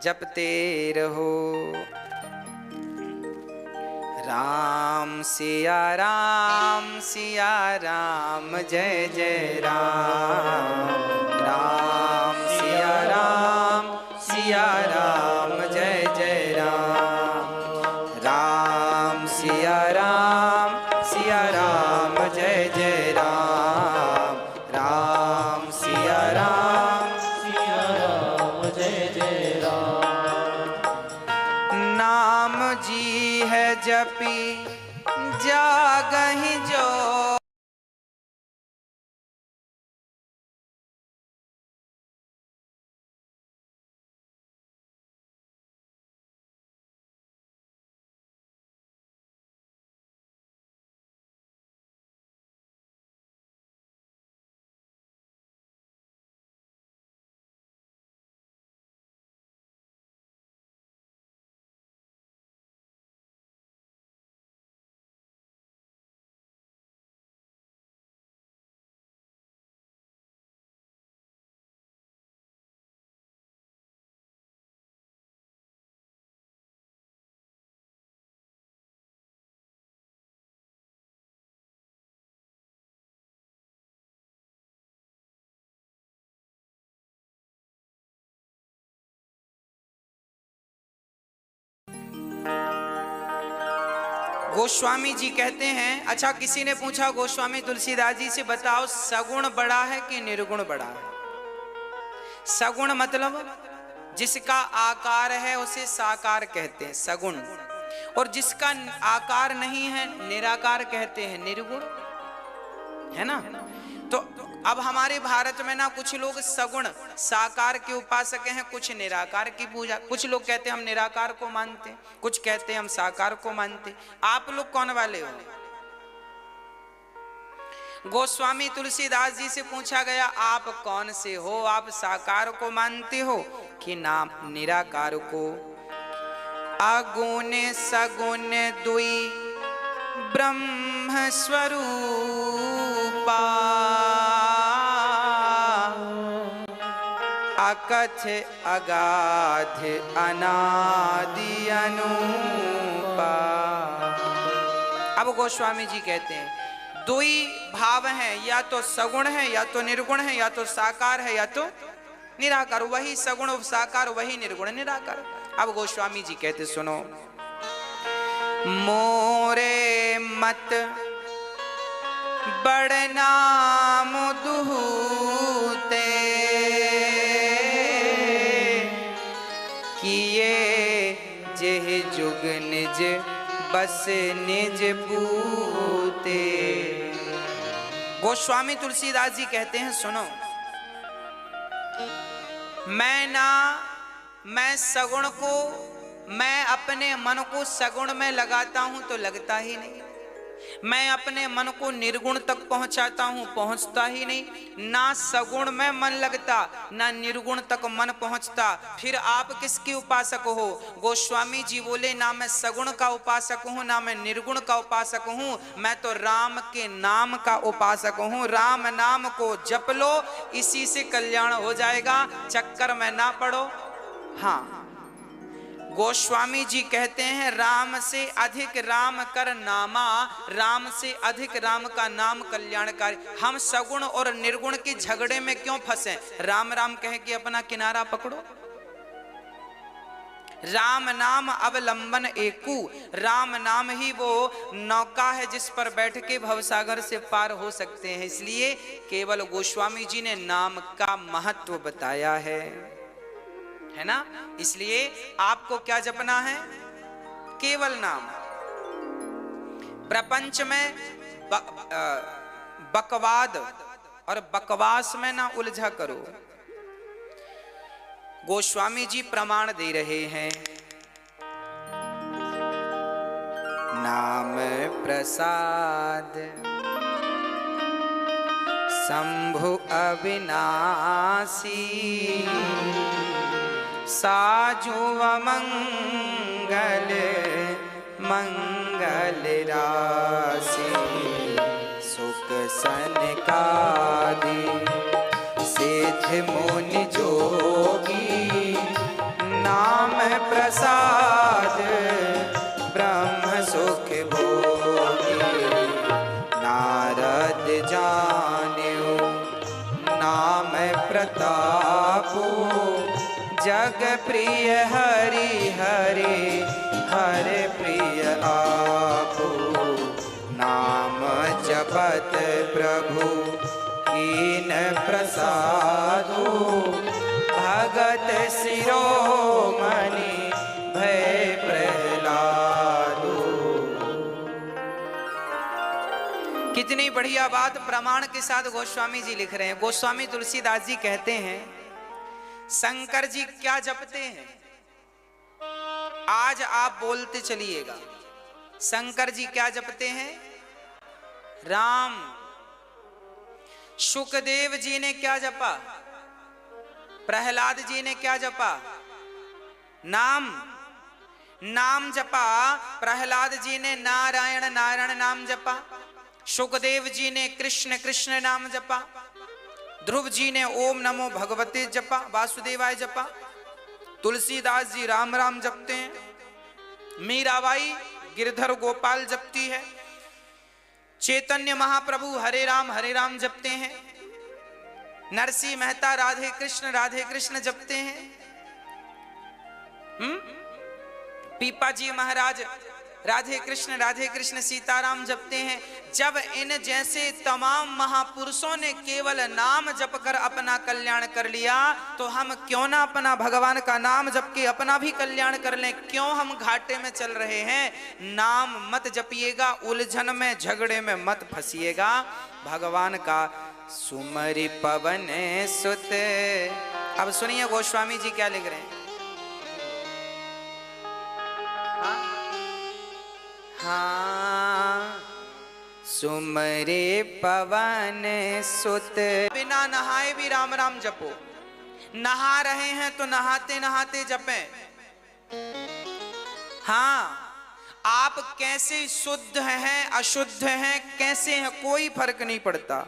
जपते रहो। राम सिया राम सिया राम जय जय राम, राम सिया राम जय जय राम, राम सिया राम जय जय राम, राम सिया राम जय जय राम। नाम जी है जपी जागहि जो। गोस्वामी जी कहते हैं, अच्छा किसी ने पूछा गोस्वामी तुलसीदास जी से, बताओ सगुण बड़ा है कि निर्गुण बड़ा है? सगुण मतलब जिसका आकार है उसे साकार कहते हैं सगुण, और जिसका आकार नहीं है निराकार कहते हैं निर्गुण, है ना। तो अब हमारे भारत में ना कुछ लोग सगुण साकार के उपासक हैं, कुछ निराकार की पूजा, कुछ लोग कहते हैं हम निराकार को मानते हैं, कुछ कहते हैं हम साकार को मानते हैं। आप लोग कौन वाले हो? गोस्वामी तुलसीदास जी से पूछा गया, आप कौन से हो? आप साकार को मानते हो कि नाम निराकार को? अगुण सगुण दुई ब्रह्म स्वरूपा, अकथ अगाध अनादि अनूपा। अब गोस्वामी जी कहते हैं दुई भाव हैं, या तो सगुण है या तो निर्गुण है, या तो साकार है या तो निराकार, वही सगुण साकार वही निर्गुण निराकार। अब गोस्वामी जी कहते सुनो, मोरे मत बड़ नाम दुहूते, किए जेह जुग निज बस निज पूते। गोस्वामी तुलसीदास जी कहते हैं सुनो, मैं सगुण को, मैं अपने मन को सगुण में लगाता हूं तो लगता ही नहीं, मैं अपने मन को निर्गुण तक पहुंचाता हूं पहुंचता ही नहीं, ना सगुण में मन लगता ना निर्गुण तक मन पहुंचता। फिर आप किसके उपासक हो? गोस्वामी जी बोले, ना मैं सगुण का उपासक हूं ना मैं निर्गुण का उपासक हूं, मैं तो राम के नाम का उपासक हूं। राम नाम को जप लो, इसी से कल्याण हो जाएगा, चक्कर में ना पड़ो। हाँ, गोस्वामी जी कहते हैं राम से अधिक राम कर नामा, राम से अधिक राम का नाम कल्याणकारी। हम सगुण और निर्गुण के झगड़े में क्यों फंसे? राम राम कह के अपना किनारा पकड़ो। राम नाम अवलंबन एकू, राम नाम ही वो नौका है जिस पर बैठ के भवसागर से पार हो सकते हैं। इसलिए केवल गोस्वामी जी ने नाम का महत्व बताया है ना। इसलिए आपको क्या जपना है? केवल नाम। प्रपंच में बकवाद और बकवास में ना उलझा करो। गोस्वामी जी प्रमाण दे रहे हैं, नाम प्रसाद शंभु अविनाशी, साजु मंगल मंगल राशि, सुख सनकादि सिद्ध मुनि जोगी, नाम प्रसाद ब्रह्म सुख भोगी, नारद जान्यो नाम प्रतापो, जग प्रिय हरि हरि हर प्रिय आपो, नाम जपत प्रभु कीन प्रसादो, भगत शिरोमणि भय प्रहलादो। कितनी बढ़िया बात प्रमाण के साथ गोस्वामी जी लिख रहे हैं। गोस्वामी तुलसीदास जी कहते हैं, शंकर जी क्या जपते हैं? आज आप बोलते चलिएगा, शंकर जी क्या जपते हैं? राम। शुकदेव जी ने क्या जपा? प्रहलाद जी ने क्या जपा? नाम। नाम जपा। प्रहलाद जी ने नारायण नारायण नाम जपा, शुकदेव जी ने कृष्ण कृष्ण नाम जपा, ध्रुव जी ने ओम नमो भगवते जपा, वासुदेवाय जपा, तुलसीदास जी राम राम जपते हैं, मीराबाई गिरधर गोपाल जपती है, चैतन्य महाप्रभु हरे राम जपते हैं, नरसिंह मेहता राधे कृष्ण जपते हैं, पीपा जी महाराज राधे कृष्ण सीताराम जपते हैं। जब इन जैसे तमाम महापुरुषों ने केवल नाम जप कर अपना कल्याण कर लिया, तो हम क्यों ना अपना भगवान का नाम जप के अपना भी कल्याण कर लें। क्यों हम घाटे में चल रहे हैं। नाम मत जपिएगा, उलझन में झगड़े में मत फंसिएगा। भगवान का सुमरि पवन सुत। अब सुनिए गोस्वामी जी क्या लिख रहे हैं। हाँ, सुमरे पवन सुत। बिना नहाए भी राम राम जपो। नहा रहे हैं तो नहाते नहाते जपें। हाँ, आप कैसे शुद्ध हैं अशुद्ध हैं कैसे हैं कोई फर्क नहीं पड़ता।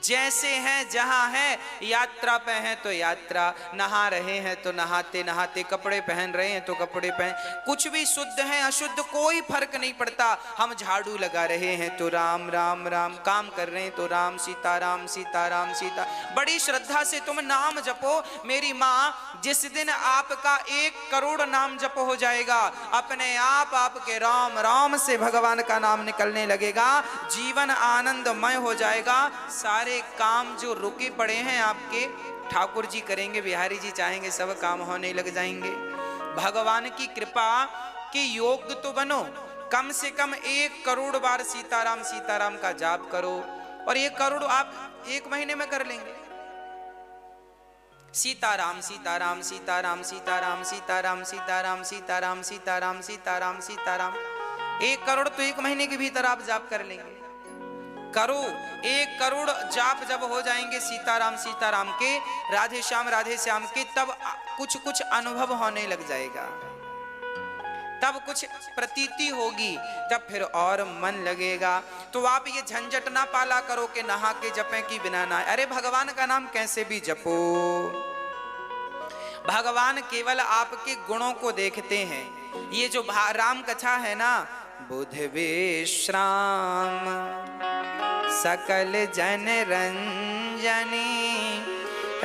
जैसे हैं जहां है, यात्रा पे हैं तो यात्रा, नहा रहे हैं तो नहाते नहाते, कपड़े पहन रहे हैं तो कपड़े पहन, कुछ भी शुद्ध है अशुद्ध कोई फर्क नहीं पड़ता। हम झाड़ू लगा रहे हैं तो राम राम राम, काम कर रहे हैं तो राम सीताराम सीताराम सीता। बड़ी श्रद्धा से तुम नाम जपो। मेरी माँ, जिस दिन आपका 1 करोड़ नाम जप हो जाएगा, अपने आप आपके राम राम से भगवान का नाम निकलने लगेगा, जीवन आनंदमय हो जाएगा। सारे काम जो रुके पड़े हैं आपके, ठाकुर जी करेंगे, बिहारी जी चाहेंगे, सब काम होने लग जाएंगे। भगवान की कृपा के योग्य तो बनो। कम से कम 1 करोड़ बार सीताराम सीताराम का जाप करो, और 1 करोड़ आप 1 महीने में कर लेंगे। सीताराम सीताराम सीताराम सीताराम सीताराम सीताराम सीताराम सीताराम सीताराम सीताराम, 1 करोड़ तो 1 महीने के भीतर आप जाप कर लेंगे। करो, 1 करोड़ जाप जब हो जाएंगे सीताराम सीताराम के, राधे श्याम के, तब कुछ कुछ अनुभव होने लग जाएगा, तब कुछ प्रतीति होगी, तब फिर और मन लगेगा। तो आप ये झंझट ना पाला करो कि नहा के जपें कि बिना नहाए। अरे भगवान का नाम कैसे भी जपो। भगवान केवल आपके गुणों को देखते हैं। ये जो राम कथा है ना, बुध विश्राम सकल जन रंजनी,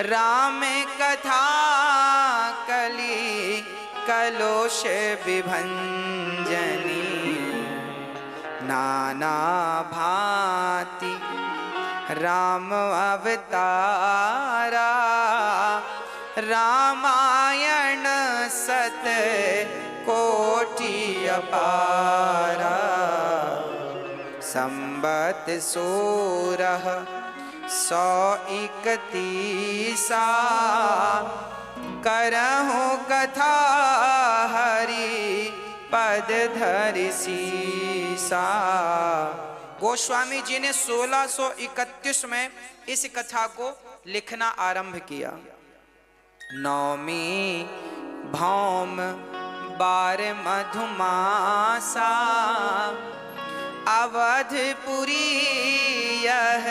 राम कथा कली कलोष विभंजनी, नाना भांति राम अवतारा, रामायण सत कोटि अपारा, संबत 1631 करहु कथा हरि पद धरि सीसा। गोस्वामी जी ने 1631 में इस कथा को लिखना आरंभ किया। नौमी भौम बार मधुमासा, अवधपुरी यह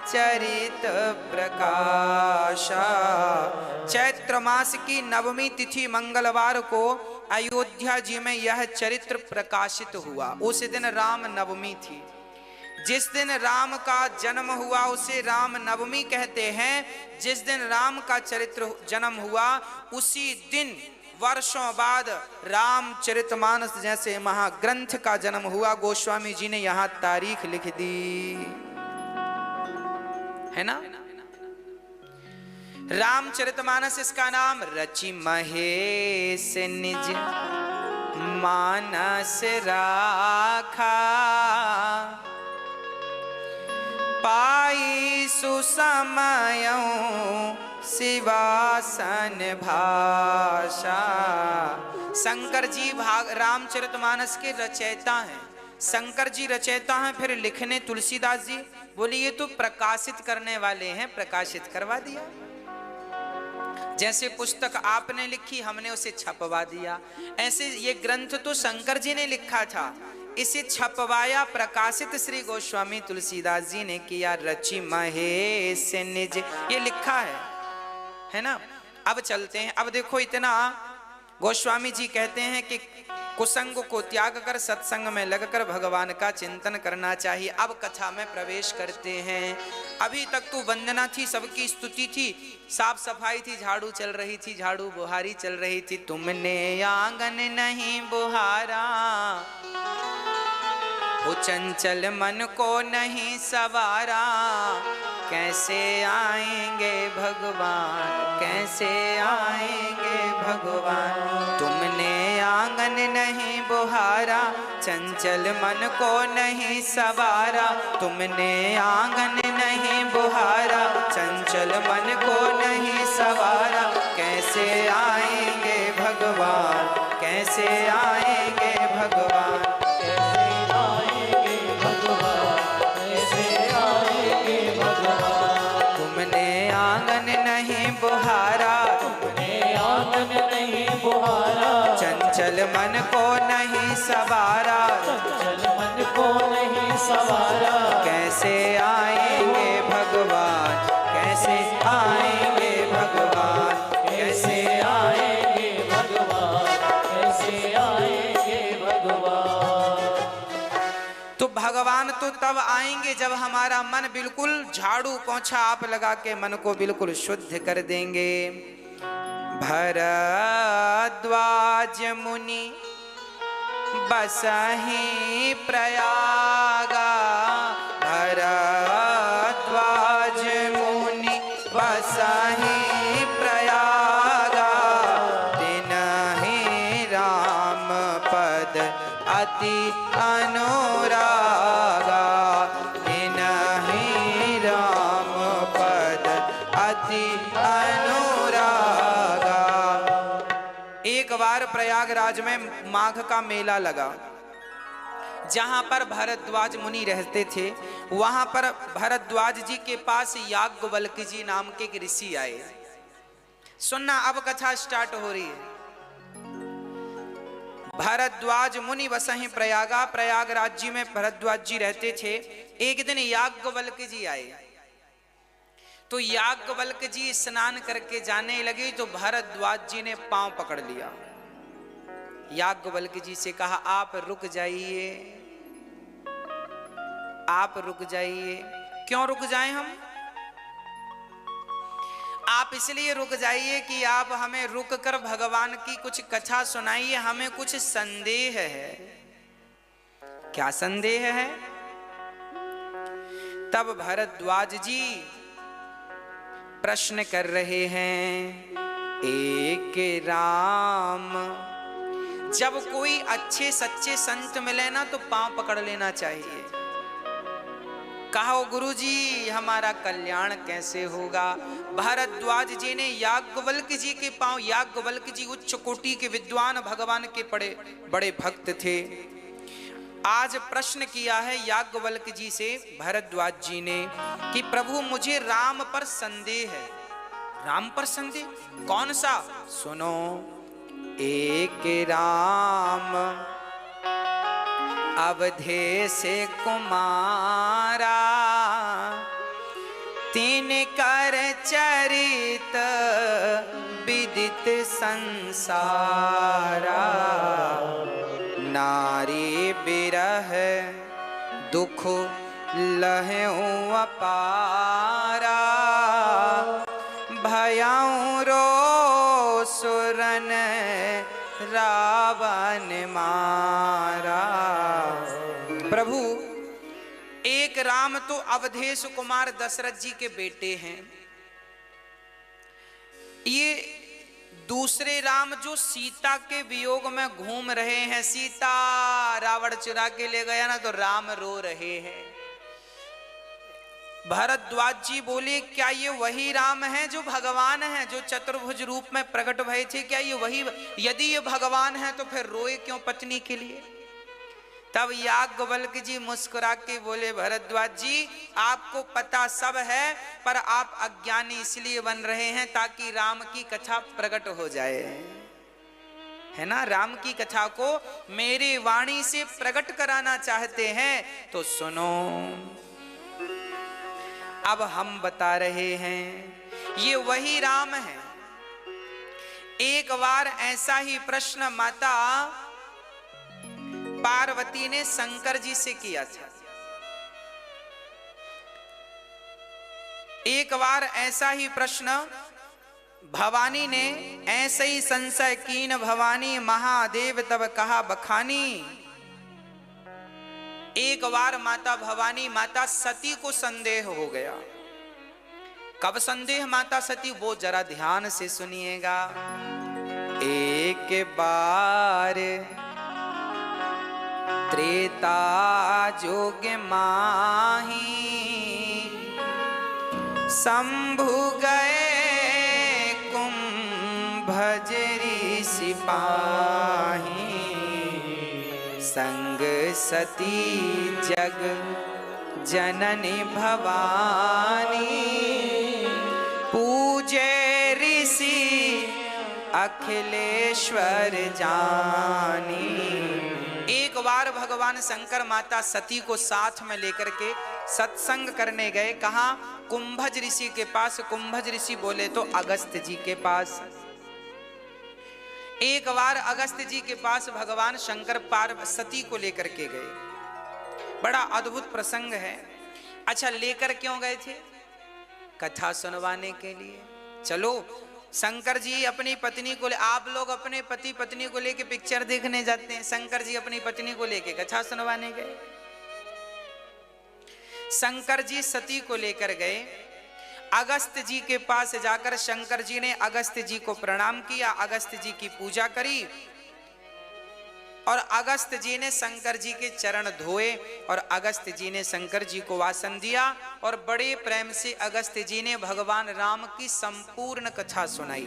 चरित प्रकाशा। चैत्र मास की नवमी तिथि मंगलवार को अयोध्या जी में यह चरित्र प्रकाशित हुआ। उस दिन राम नवमी थी। जिस दिन राम का जन्म हुआ उसे राम नवमी कहते हैं। जिस दिन राम का चरित्र जन्म हुआ उसी दिन वर्षों बाद रामचरितमानस जैसे महाग्रंथ का जन्म हुआ। गोस्वामी जी ने यहां तारीख लिख दी है ना। रामचरितमानस इसका नाम, रचि महेश निज मानस राखा, पाई सुसमयों शिवासन भाषा। शंकर जी रामचरितमानस के रचयिता हैं। शंकर जी रचयिता हैं, फिर लिखने तुलसीदास जी। बोले ये तो प्रकाशित करने वाले हैं, प्रकाशित करवा दिया। जैसे पुस्तक आपने लिखी हमने उसे छपवा दिया, ऐसे ये ग्रंथ तो शंकर जी ने लिखा था, इसे छपवाया प्रकाशित श्री गोस्वामी तुलसीदास जी ने किया। रचि महेश निज, ये लिखा है ना। अब चलते हैं। अब देखो, इतना गोस्वामी जी कहते हैं कि कुसंग को त्याग कर सत्संग में लगकर भगवान का चिंतन करना चाहिए। अब कथा में प्रवेश करते हैं। अभी तक तो वंदना थी, सबकी स्तुति थी, साफ सफाई थी, झाड़ू चल रही थी, झाड़ू बुहारी चल रही थी। तुमने आंगन नहीं बुहारा, वो चंचल मन को नहीं सवारा, कैसे आएंगे भगवान, कैसे आएंगे भगवान। तुमने आंगन नहीं बुहारा, चंचल मन को नहीं सवारा। तुमने आंगन नहीं बुहारा, चंचल मन को नहीं सवारा, कैसे आएंगे भगवान, कैसे आएंगे भगवान। बुहारा, तुमने आंगन नहीं बुहारा, चंचल मन को नहीं सवारा, चंचल मन को नहीं सवारा, कैसे आएंगे भगवान, कैसे आएंगे भगवान, कैसे आएंगे भगवान, कैसे आएंगे भगवान। तो भगवान तो तब आएंगे जब हमारा मन बिल्कुल झाड़ू पोंछा आप लगा के मन को बिल्कुल शुद्ध कर देंगे। भरद्वाज मुनि बसहि प्रयागा, भरद्वाज मुनि बसहि प्रयागा, तिनहि राम पद अति अनुरागा, तिनहि राम पद अति अनुरागा। एक बार प्रयागराज में माघ का मेला लगा, जहां पर भरद्वाज मुनि रहते थे। वहां पर भरद्वाज जी के पास याज्ञवल्क्य जी नाम के एक ऋषि आए। सुनना, अब कथा स्टार्ट हो रही है। भरद्वाज मुनि बसहि प्रयागा, प्रयागराज जी में भरद्वाज जी रहते थे। एक दिन याज्ञवल्क्य जी आए, तो याज्ञवल्क्य जी स्नान करके जाने लगे तो भरद्वाज जी ने पांव पकड़ लिया। याज्ञवल्क्य जी से कहा, आप रुक जाइए, आप रुक जाइए। क्यों रुक जाएं हम? आप इसलिए रुक जाइए कि आप हमें रुक कर भगवान की कुछ कथा सुनाइए, हमें कुछ संदेह है। क्या संदेह है? तब भरद्वाज जी प्रश्न कर रहे हैं। एक राम, जब कोई अच्छे सच्चे संत मिले ना तो पांव पकड़ लेना चाहिए। कहो गुरुजी हमारा कल्याण कैसे होगा? भरद्वाज जी ने याज्ञवल्क्य जी के पांव, याज्ञवल्क्य जी उच्च कोटि के विद्वान भगवान के बड़े भक्त थे। आज प्रश्न किया है याज्ञवल्क्य जी से भरद्वाज जी ने कि प्रभु मुझे राम पर संदेह है। राम पर संदेह? कौन सा? सुनो, एक राम अवधेश कुमारा, तीन कर चरित विदित संसारा, नारी बिरह दुख लहऊ अपारा, भयऊ रो सुरन रावण मारा। प्रभु, एक राम तो अवधेश कुमार दशरथ जी के बेटे हैं, ये दूसरे राम जो सीता के वियोग में घूम रहे हैं, सीता रावण चुरा के ले गया ना तो राम रो रहे हैं। भरद्वाज जी बोले, क्या ये वही राम है जो भगवान है, जो चतुर्भुज रूप में प्रकट भये थे? क्या ये वही? यदि ये भगवान है तो फिर रोए क्यों पत्नी के लिए? तब याज्ञवल्क्य जी मुस्कुरा के बोले, भरद्वाज जी आपको पता सब है, पर आप अज्ञानी इसलिए बन रहे हैं ताकि राम की कथा प्रकट हो जाए, है ना? राम की कथा को मेरी वाणी से प्रकट कराना चाहते हैं तो सुनो। अब हम बता रहे हैं ये वही राम है। एक बार ऐसा ही प्रश्न माता पार्वती ने शंकर जी से किया था। एक बार ऐसा ही प्रश्न भवानी ने ऐसे ही संशय कीन भवानी महादेव तब कहा बखानी। एक बार माता भवानी माता सती को संदेह हो गया। कब संदेह माता सती, वो जरा ध्यान से सुनिएगा। एक बार त्रेता जोग माही शंभु गए कुंभजरी सिपाही संग सती जग जननी भवानी पूजे ऋषि अखिलेश्वर जानी। एक बार भगवान शंकर माता सती को साथ में लेकर के सत्संग करने गए। कहा? कुंभज ऋषि के पास। कुंभज ऋषि बोले तो अगस्त जी के पास। एक बार अगस्त जी के पास भगवान शंकर पार्वती को लेकर के गए। बड़ा अद्भुत प्रसंग है। अच्छा, लेकर क्यों गए थे? कथा सुनवाने के लिए। चलो, शंकर जी अपनी पत्नी को आप लोग अपने पति पत्नी को लेके पिक्चर देखने जाते हैं, शंकर जी अपनी पत्नी को लेके कथा सुनवाने गए। शंकर जी सती को लेकर गए। अगस्त जी के पास जाकर शंकर जी ने अगस्त जी को प्रणाम किया, अगस्त जी की पूजा करी और अगस्त जी ने शंकर जी के चरण धोए और अगस्त जी ने शंकर जी को आसन दिया और बड़े प्रेम से अगस्त जी ने भगवान राम की संपूर्ण कथा सुनाई।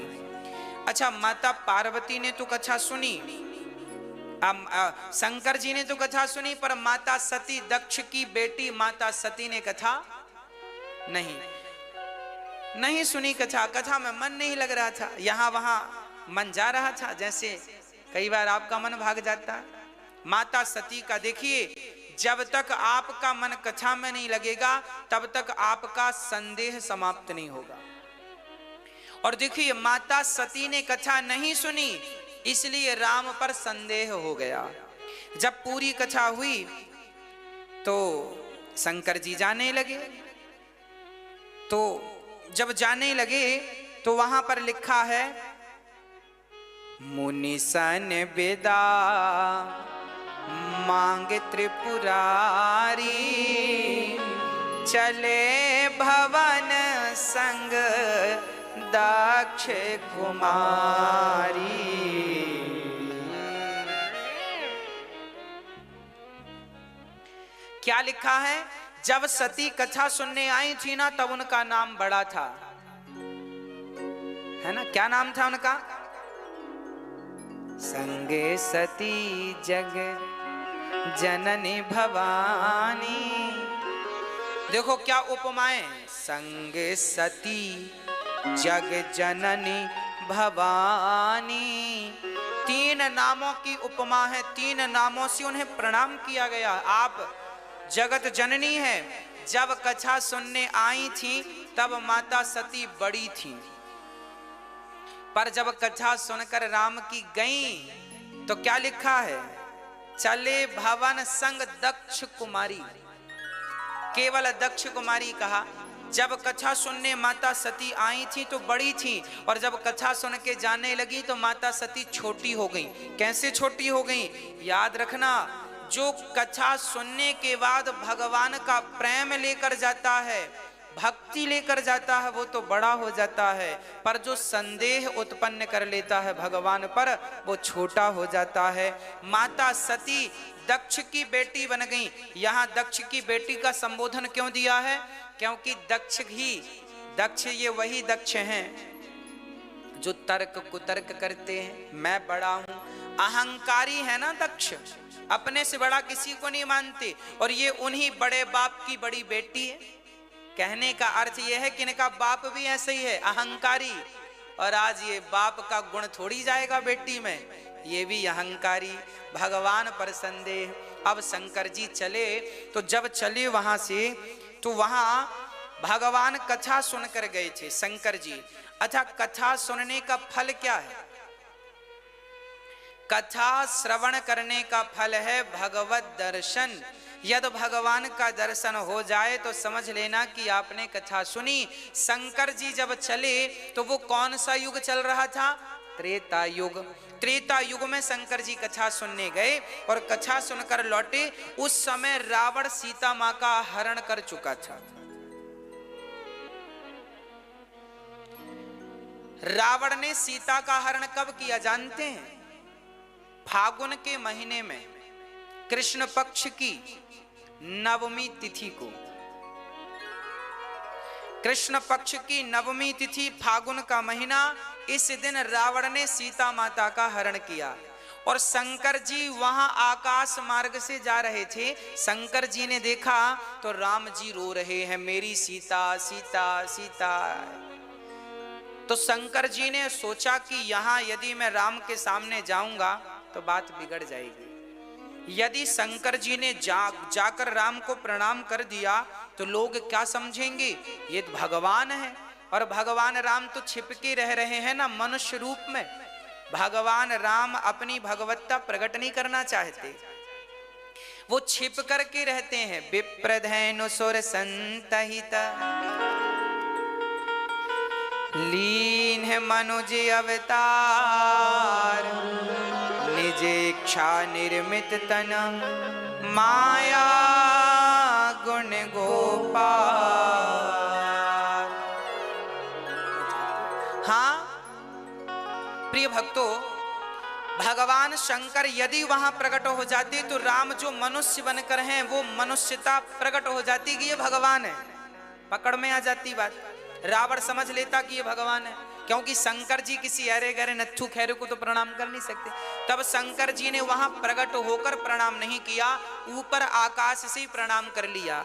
अच्छा, माता पार्वती ने तो कथा सुनी, शंकर जी ने तो कथा सुनी, पर माता सती दक्ष की बेटी माता सती ने कथा नहीं सुनी। कथा में मन नहीं लग रहा था, यहां वहां मन जा रहा था। जैसे कई बार आपका मन भाग जाता है। माता सती का देखिए, जब तक आपका मन कथा में नहीं लगेगा तब तक आपका संदेह समाप्त नहीं होगा। और देखिए, माता सती ने कथा नहीं सुनी, इसलिए राम पर संदेह हो गया। जब पूरी कथा हुई तो शंकर जी जाने लगे। तो जब जाने लगे तो वहां पर लिखा है, मुनि सन बेदा मांगे त्रिपुरारी चले भवन संग दक्ष कुमारी। क्या लिखा है? जब सती कथा सुनने आई थी ना, तब उनका नाम बड़ा था, है ना? क्या नाम था उनका? संगे सती जग जननी भवानी। देखो क्या उपमाएं, संगे सती जग जननी भवानी। तीन नामों की उपमा है, तीन नामों से उन्हें प्रणाम किया गया। आप जगत जननी है। जब कथा सुनने आई थी तब माता सती बड़ी थी, पर जब कथा सुनकर राम की गई तो क्या लिखा है? चले भवन संग दक्ष कुमारी। केवल दक्ष कुमारी कहा। जब कथा सुनने माता सती आई थी तो बड़ी थी, और जब कथा सुन के जाने लगी तो माता सती छोटी हो गई। कैसे छोटी हो गई? याद रखना, जो कथा सुनने के बाद भगवान का प्रेम लेकर जाता है, भक्ति लेकर जाता है, वो तो बड़ा हो जाता है, पर जो संदेह उत्पन्न कर लेता है भगवान पर, वो छोटा हो जाता है। माता सती दक्ष की बेटी बन गई। यहाँ दक्ष की बेटी का संबोधन क्यों दिया है? क्योंकि दक्ष ये वही दक्ष हैं जो तर्क कुतर्क करते हैं। मैं बड़ा हूं, अहंकारी है ना दक्ष, अपने से बड़ा किसी को नहीं मानते, और ये उन्हीं बड़े बाप की बड़ी बेटी है। कहने का अर्थ यह है कि इनका बाप भी ऐसे ही है, अहंकारी। और आज ये बाप का गुण थोड़ी जाएगा बेटी में, ये भी अहंकारी। भगवान पर संदेह। अब शंकर जी चले, तो जब चले वहां से, तो वहां भगवान कथा सुनकर गए थे शंकर जी। अच्छा, कथा सुनने का फल क्या है? कथा श्रवण करने का फल है भगवत दर्शन। यदि भगवान का दर्शन हो जाए तो समझ लेना कि आपने कथा सुनी। शंकर जी जब चले तो वो कौन सा युग चल रहा था? त्रेता युग। त्रेता युग में शंकर जी कथा सुनने गए और कथा सुनकर लौटे। उस समय रावण सीता मां का हरण कर चुका था। रावण ने सीता का हरण कब किया जानते हैं? फागुन के महीने में कृष्ण पक्ष की नवमी तिथि को, कृष्ण पक्ष की नवमी तिथि, फागुन का महीना, इस दिन रावण ने सीता माता का हरण किया। और शंकर जी वहां आकाश मार्ग से जा रहे थे। शंकर जी ने देखा तो राम जी रो रहे हैं, मेरी सीता सीता सीता। तो शंकर जी ने सोचा कि यहां यदि मैं राम के सामने जाऊंगा तो बात बिगड़ जाएगी। यदि शंकर जी ने जाकर राम को प्रणाम कर दिया तो लोग क्या समझेंगे? ये भगवान है। और भगवान राम तो छिपके रह रहे हैं ना मनुष्य रूप में। भगवान राम अपनी भगवत्ता प्रकट नहीं करना चाहते, वो छिप करके रहते हैं। विप्रधेनु सुर संतहित लीन है मनुज अवतार, निज इच्छा निर्मित तन माया गुण गोपाल। हाँ प्रिय भक्तों, भगवान शंकर यदि वहां प्रकट हो जाते तो राम जो मनुष्य बनकर हैं वो मनुष्यता प्रकट हो जाती कि ये भगवान है। पकड़ में आ जाती बात। रावण समझ लेता कि ये भगवान है, क्योंकि शंकर जी किसी अरे गरे नत्थु खैरे को तो प्रणाम कर नहीं सकते। तब शंकर जी ने वहां प्रकट होकर प्रणाम नहीं किया, ऊपर आकाश से प्रणाम कर लिया।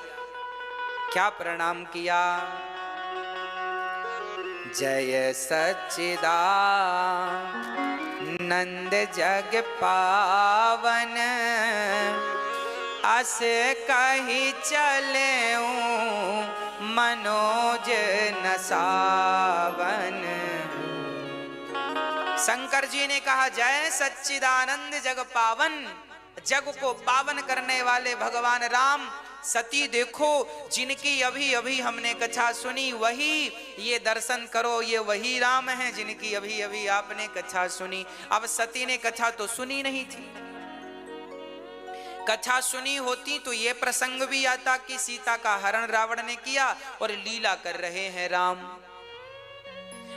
क्या प्रणाम किया? जय सच्चिदानंद जग पावन, अस कही चले मनोज न सावन। शंकर जी ने कहा जय सच्चिदानंद जग पावन, जग को पावन करने वाले भगवान राम। सती देखो, जिनकी अभी अभी हमने कथा सुनी वही ये दर्शन करो, ये वही राम है जिनकी अभी अभी आपने कथा सुनी। अब सती ने कथा तो सुनी नहीं थी। कथा सुनी होती तो ये प्रसंग भी आता कि सीता का हरण रावण ने किया और लीला कर रहे हैं राम।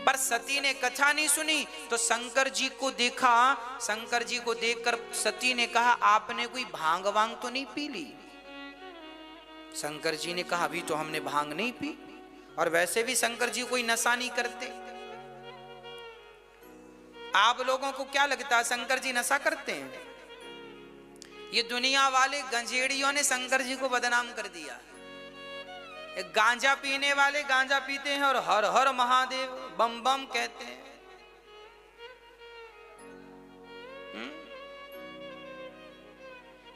पर सती ने कथा नहीं सुनी तो शंकर जी को देखा। शंकर जी को देखकर सती ने कहा आपने कोई भांग वांग तो नहीं पी ली? शंकर जी ने कहा अभी तो हमने भांग नहीं पी, और वैसे भी शंकर जी कोई नशा नहीं करते। आप लोगों को क्या लगता है शंकर जी नशा करते हैं? ये दुनिया वाले गंजेड़ियों ने शंकर जी को बदनाम कर दिया। गांजा पीने वाले गांजा पीते हैं और हर हर महादेव बम बम कहते हैं।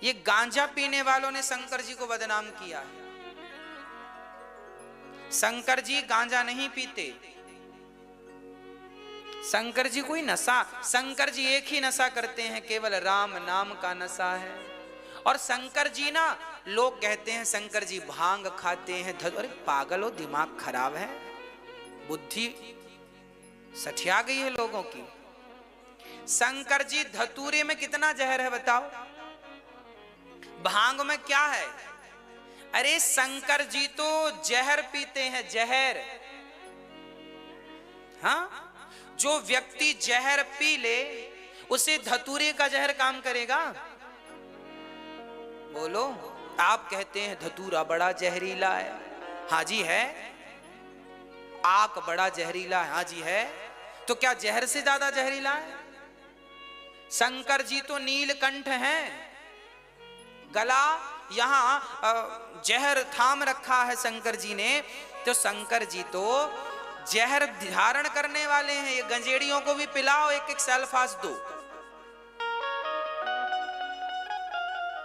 ये गांजा पीने वालों ने शंकर जी को बदनाम किया है। शंकर जी गांजा नहीं पीते। शंकर जी कोई नशा, शंकर जी एक ही नशा करते हैं, केवल राम नाम का नशा है। और शंकर जी ना, लोग कहते हैं शंकर जी भांग खाते हैं। अरे पागल हो, दिमाग खराब है, बुद्धि सठिया गई है लोगों की। शंकर जी धतूरे में कितना जहर है बताओ, भांग में क्या है? अरे शंकर जी तो जहर पीते हैं, जहर। हाँ, जो व्यक्ति जहर पी ले उसे धतूरे का जहर काम करेगा? बोलो। आप कहते हैं धतूरा बड़ा जहरीला है। हाँ जी है। आक बड़ा जहरीला है। हाँ जी है। तो क्या जहर से ज्यादा जहरीला है? शंकर जी तो नीलकंठ हैं, गला यहां जहर थाम रखा है शंकर जी ने। तो शंकर जी तो जहर धारण करने वाले हैं। ये गंजेड़ियों को भी पिलाओ, एक एक सल्फास दो,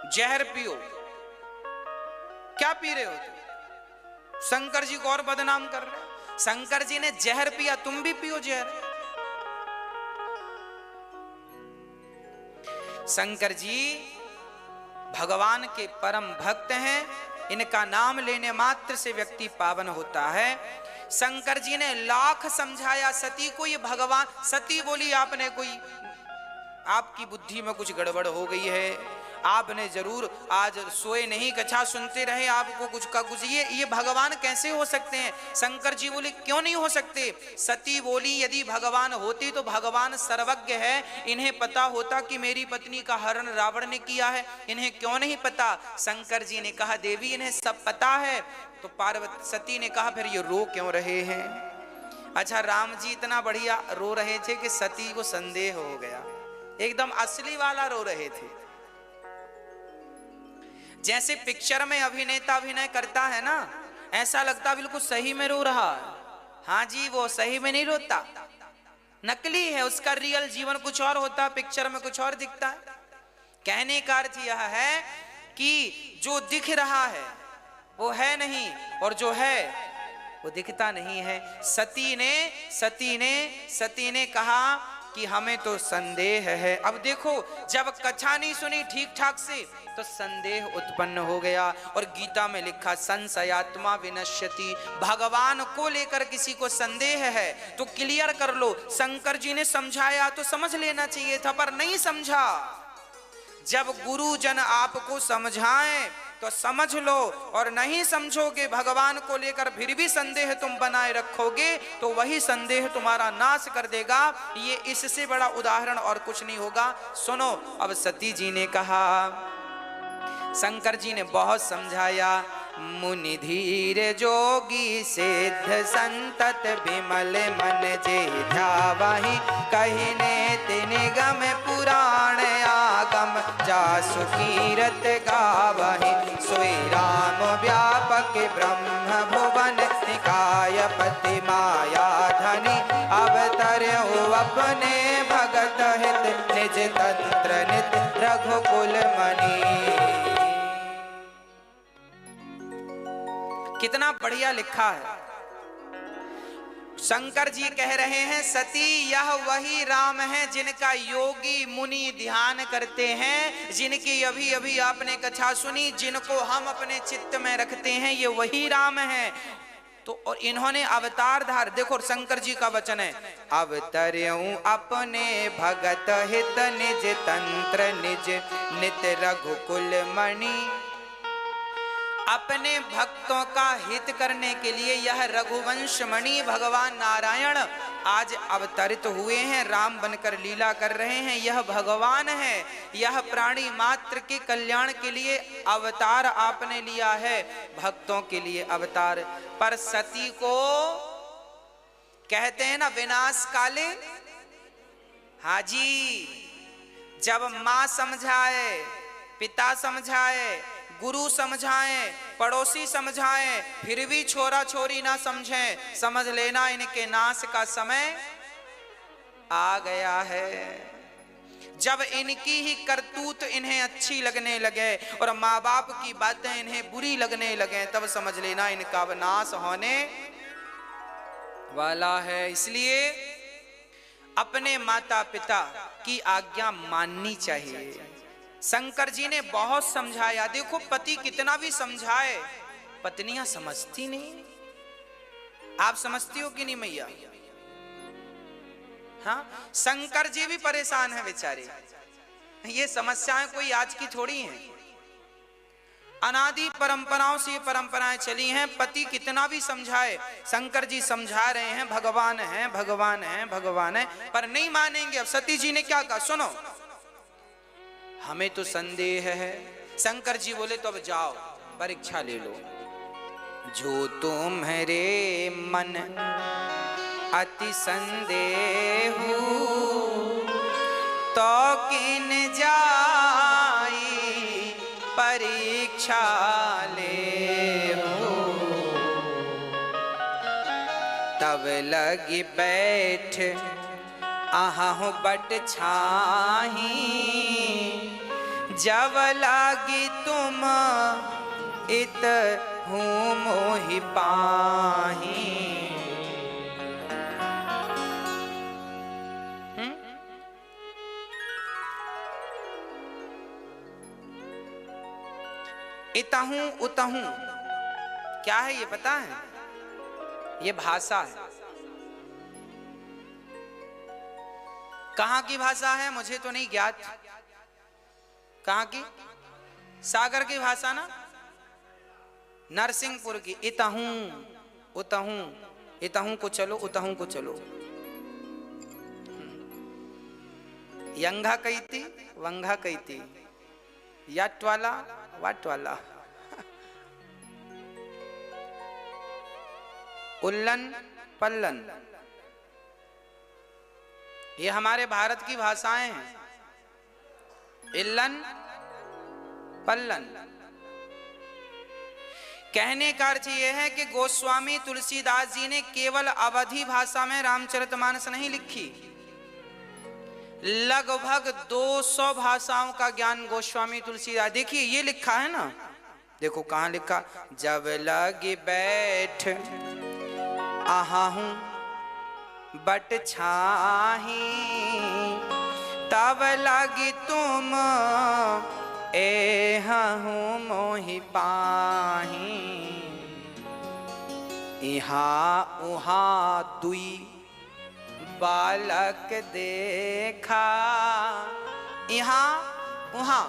जहर पियो। क्या पी रहे हो तुम? शंकर जी को और बदनाम कर रहे हो। शंकर जी ने जहर पिया, तुम भी पियो जहर। शंकर जी भगवान के परम भक्त हैं, इनका नाम लेने मात्र से व्यक्ति पावन होता है। शंकर जी ने लाख समझाया सती को, ये भगवान। सती बोली आपने कोई, आपकी बुद्धि में कुछ गड़बड़ हो गई है, आपने जरूर आज सोए नहीं, कथा सुनते रहे, आपको कुछ का कुछ, ये भगवान कैसे हो सकते हैं। शंकर जी बोले क्यों नहीं हो सकते। सती बोली यदि भगवान होते तो भगवान सर्वज्ञ है, इन्हें पता होता कि मेरी पत्नी का हरण रावण ने किया है, इन्हें क्यों नहीं पता। शंकर जी ने कहा देवी इन्हें सब पता है। तो पार्वती सती ने कहा फिर ये रो क्यों रहे हैं। अच्छा, राम जी इतना बढ़िया रो रहे थे कि सती को संदेह हो गया, एकदम असली वाला रो रहे थे। जैसे पिक्चर में अभिनेता अभिनय करता है ना, ऐसा लगता बिल्कुल सही में रो रहा है। हाँ जी, वो सही में नहीं रोता, नकली है, उसका रियल जीवन कुछ और होता है, पिक्चर में कुछ और दिखता है। कहने का अर्थ यह है कि जो दिख रहा है वो है नहीं, और जो है वो दिखता नहीं है। सती ने कहा कि हमें तो संदेह है। अब देखो, जब कथा नहीं सुनी ठीक ठाक से तो संदेह उत्पन्न हो गया। और गीता में लिखा संशयात्मा विनश्यति, भगवान को लेकर किसी को संदेह है तो क्लियर कर लो। शंकर जी ने समझाया तो समझ लेना चाहिए था, पर नहीं समझा। जब गुरुजन आपको समझाएं तो समझ लो, और नहीं समझोगे, भगवान को लेकर फिर भी संदेह तुम बनाए रखोगे तो वही संदेह तुम्हारा नाश कर देगा। ये इससे बड़ा उदाहरण और कुछ नहीं होगा। सुनो, अब सती जी ने कहा, शंकर जी ने बहुत समझाया, मुनि धीर जोगी सिद्ध संतत विमल मन जे ध्यावहि, कहिने तिन गम पुराण आगम जासु कीरत गावहि, सोई राम व्यापक ब्रह्म भुवन निकाय पति माया धनि, अवतर्यु अपने भगत हित निज तंत्र नित रघुकुल मणि। कितना बढ़िया लिखा है। शंकर जी कह रहे हैं सती यह वही राम है जिनका योगी मुनि ध्यान करते हैं, जिनकी अभी अभी आपने कथा सुनी, जिनको हम अपने चित्त में रखते हैं, ये वही राम है। तो और इन्होंने अवतार धार, देखो शंकर जी का वचन है, अवतर्यु अपने भगत हित निज तंत्र निज नित रघुकुल मणि। अपने भक्तों का हित करने के लिए यह रघुवंश मणि भगवान नारायण आज अवतरित हुए हैं, राम बनकर लीला कर रहे हैं। यह भगवान है, यह प्राणी मात्र के कल्याण के लिए अवतार आपने लिया है, भक्तों के लिए अवतार। पर सती को कहते हैं ना विनाश काले। हाजी, जब मां समझाए, पिता समझाए, गुरु समझाएं, पड़ोसी समझाएं, फिर भी छोरा छोरी ना समझें, समझ लेना इनके नाश का समय आ गया है। जब इनकी ही करतूत इन्हें अच्छी लगने लगे और माँ बाप की बातें इन्हें बुरी लगने लगे, तब समझ लेना इनका विनाश होने वाला है। इसलिए अपने माता पिता की आज्ञा माननी चाहिए। शंकर जी ने बहुत समझाया। देखो, पति कितना भी समझाए, पत्नियां समझती नहीं। आप समझती हो कि नहीं मैया? हाँ, शंकर जी भी परेशान है बेचारे। ये समस्याएं कोई आज की थोड़ी हैं, अनादि परंपराओं से ये परंपराएं चली हैं। पति कितना भी समझाए, शंकर जी समझा रहे हैं भगवान है, भगवान है, भगवान है, पर नहीं मानेंगे। अब सती जी ने क्या कहा, सुनो, हमें तो संदेह है। शंकर जी बोले तो अब जाओ परीक्षा ले लो। जो तुम्हारे मन अति संदेह तो किन जाई परीक्षा ले हो। तब लगी बैठ आहू बट छाही, जब लागी तुम इत हूँ मोहि पाही। इतहूं उतहूं क्या है ये पता है? ये भाषा है। कहां की भाषा है मुझे तो नहीं ज्ञात। कहां की? सागर की भाषा ना, नरसिंहपुर की। इतहूं उतहूं, इतहूं को चलो उतहूं को चलो। यंगा कहती वंगा कहती, यट वाला वट वाला, उल्लन पल्लन, ये हमारे भारत की भाषाएं हैं। इल्लन पल्लन। कहने का अर्थ यह है कि गोस्वामी तुलसीदास जी ने केवल अवधी भाषा में रामचरितमानस नहीं लिखी, लगभग 200 भाषाओं का ज्ञान गोस्वामी तुलसीदास। देखिए ये लिखा है ना, देखो कहां लिखा, जब लगे बैठ आहा हूं बट छाही, तब लगी तुम एहूं मोहि पाही, इहा उहा दुई बालक देखा। यहाँ वहां,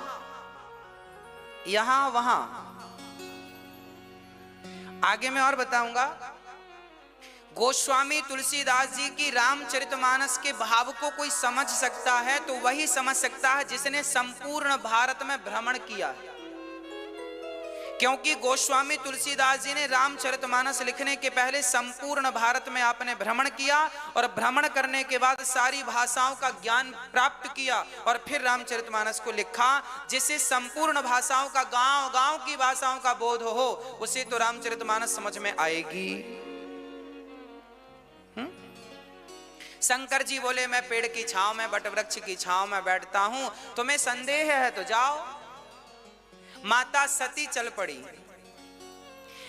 यहां वहां। आगे मैं और बताऊंगा। गोस्वामी तुलसीदास जी की रामचरितमानस के भाव को कोई समझ सकता है तो वही समझ सकता है जिसने संपूर्ण भारत में भ्रमण किया। क्योंकि गोस्वामी तुलसीदास जी ने रामचरितमानस लिखने के पहले संपूर्ण भारत में आपने भ्रमण किया और भ्रमण करने के बाद सारी भाषाओं का ज्ञान प्राप्त किया और फिर रामचरितमानस को लिखा, जिससे संपूर्ण भाषाओं का, गांव-गांव की भाषाओं का बोध हो, उसे तो रामचरितमानस समझ में आएगी। शंकर जी बोले मैं पेड़ की छांव में, बट वृक्ष की छांव में बैठता हूं, तुम्हें संदेह है तो जाओ। माता सती चल पड़ी।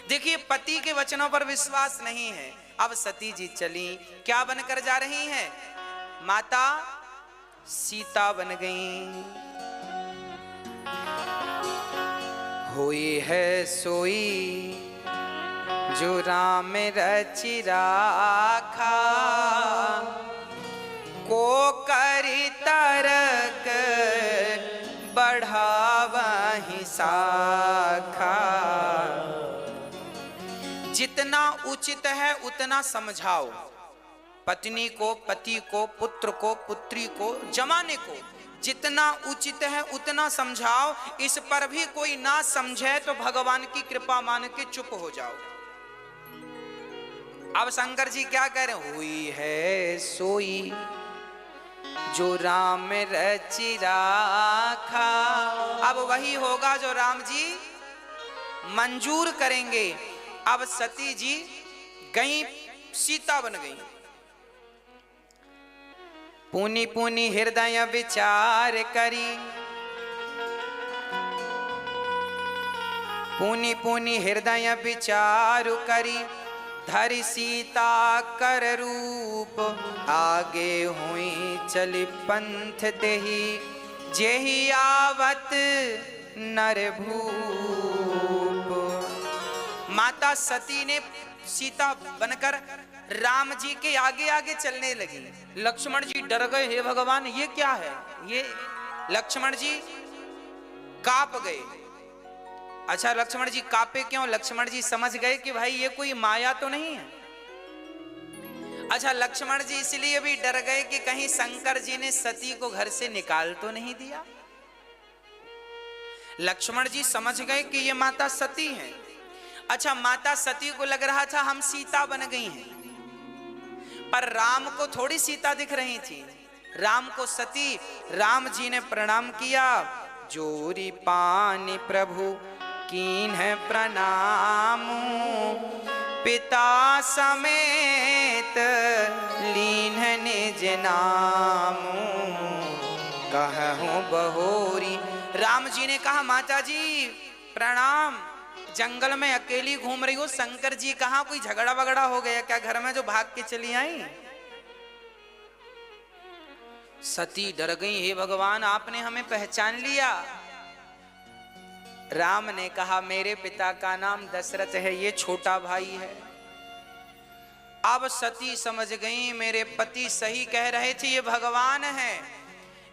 देखिए पति के वचनों पर विश्वास नहीं है। अब सती जी चली, क्या बनकर जा रही हैं? माता सीता बन गई। हुई है सोई जो राम रचि राखा, को करी तरक बढ़ावहि शाखा। जितना उचित है उतना समझाओ, पत्नी को, पति को, पुत्र को, पुत्री को, जमाने को जितना उचित है उतना समझाओ। इस पर भी कोई ना समझे तो भगवान की कृपा मान के चुप हो जाओ। अब शंकर जी क्या कह रहे हैं? हुई है सोई जो राम रचि राखा। अब वही होगा जो राम जी मंजूर करेंगे। अब सती जी गई, सीता बन गई। पुनि पुनि हृदय विचार करी, पुनि पुनि हृदय विचार करी, धरि सीता कर रूप, आगे हुई चली पंथ देही, जेहि आवत नर भूप। माता सती ने सीता बनकर राम जी के आगे आगे चलने लगी। लक्ष्मण जी डर गए, हे भगवान ये क्या है? ये लक्ष्मण जी कांप गए। अच्छा लक्ष्मण जी कांपे क्यों? लक्ष्मण जी समझ गए कि भाई ये कोई माया तो नहीं है। अच्छा लक्ष्मण जी इसलिए भी डर गए कि कहीं शंकर जी ने सती को घर से निकाल तो नहीं दिया। लक्ष्मण जी समझ गए कि ये माता सती हैं। अच्छा माता सती को लग रहा था हम सीता बन गई हैं, पर राम को थोड़ी सीता दिख रही थी, राम को सती। राम जी ने प्रणाम किया, जोरी पानी प्रभु कीन है प्रणाम, पिता समेत लीन है निज नाम, कहूं बहोरी। राम जी ने कहा माता जी प्रणाम, जंगल में अकेली घूम रही हो, शंकर जी कहाँ? कोई झगड़ा वगड़ा हो गया क्या घर में जो भाग के चली आई? सती डर गई, हे भगवान आपने हमें पहचान लिया। राम ने कहा मेरे पिता का नाम दशरथ है, ये छोटा भाई है। अब सती समझ गई मेरे पति सही कह रहे थे, ये भगवान है,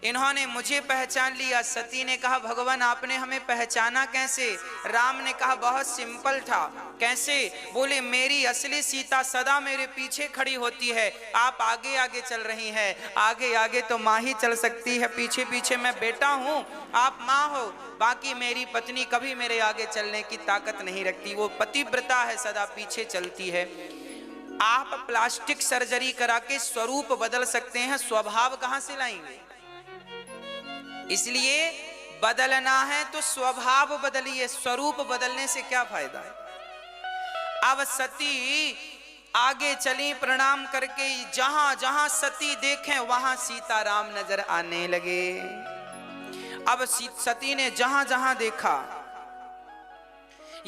इन्होंने मुझे पहचान लिया। सती ने कहा भगवान आपने हमें पहचाना कैसे? राम ने कहा बहुत सिंपल था। कैसे? बोले मेरी असली सीता सदा मेरे पीछे खड़ी होती है, आप आगे आगे चल रही हैं। आगे आगे तो माँ ही चल सकती है, पीछे पीछे मैं बेटा हूँ, आप माँ हो, बाकी मेरी पत्नी कभी मेरे आगे चलने की ताकत नहीं रखती, वो पतिव्रता है, सदा पीछे चलती है। आप प्लास्टिक सर्जरी करा के स्वरूप बदल सकते हैं, स्वभाव कहां से लाएंगे? इसलिए बदलना है तो स्वभाव बदलिए, स्वरूप बदलने से क्या फायदा है। अब सती आगे चली प्रणाम करके, जहां जहां सती देखें वहां सीताराम नजर आने लगे। अब सती ने जहां जहां देखा,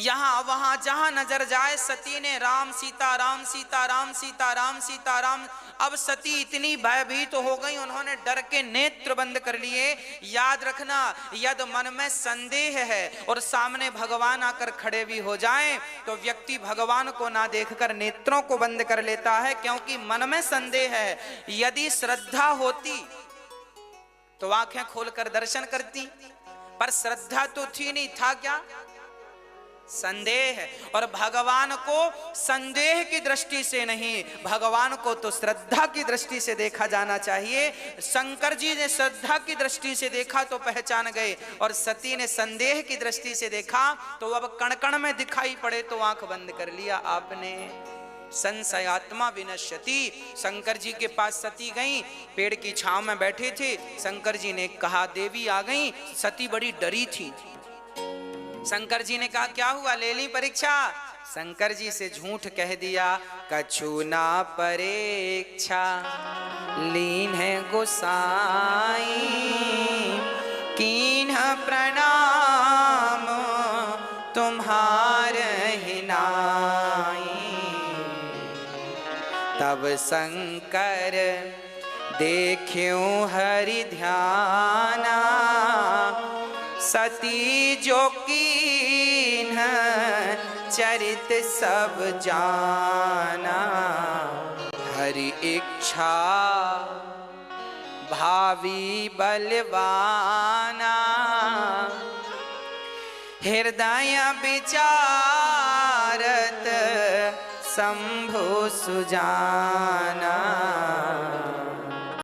यहां वहां जहां नजर जाए, सती ने राम सीता राम सीता राम सीता राम सीता राम। अब सती इतनी भयभीत हो गई, उन्होंने डर के नेत्र बंद कर लिए। याद रखना, यदि मन में संदेह है और सामने भगवान आकर खड़े भी हो जाएं, तो व्यक्ति भगवान को ना देखकर नेत्रों को बंद कर लेता है, क्योंकि मन में संदेह है। यदि श्रद्धा होती तो आंखें खोलकर दर्शन करती, पर श्रद्धा तो थी नहीं, था क्या? संदेह। और भगवान को संदेह की दृष्टि से नहीं, भगवान को तो श्रद्धा की दृष्टि से देखा जाना चाहिए। शंकर जी ने श्रद्धा की दृष्टि से देखा तो पहचान गए, और सती ने संदेह की दृष्टि से देखा तो अब कण कण में दिखाई पड़े तो आंख बंद कर लिया आपने। संशयात्मा विनश्यति। शंकर जी के पास सती गई, पेड़ की छांव में बैठे थे। शंकर जी ने कहा देवी आ गई। सती बड़ी डरी थी। शंकर जी ने कहा क्या हुआ, ले ली परीक्षा? शंकर जी से झूठ कह दिया, कछु ना परीक्षा लीन है गोसाई, कीन प्रणाम तुम्हारे ही नाई। तब शंकर देख्यूं हरि ध्याना, सती जो कीन चरित सब जाना। हरि इच्छा भावी बलवाना, हृदय विचारत शंभु सुजाना।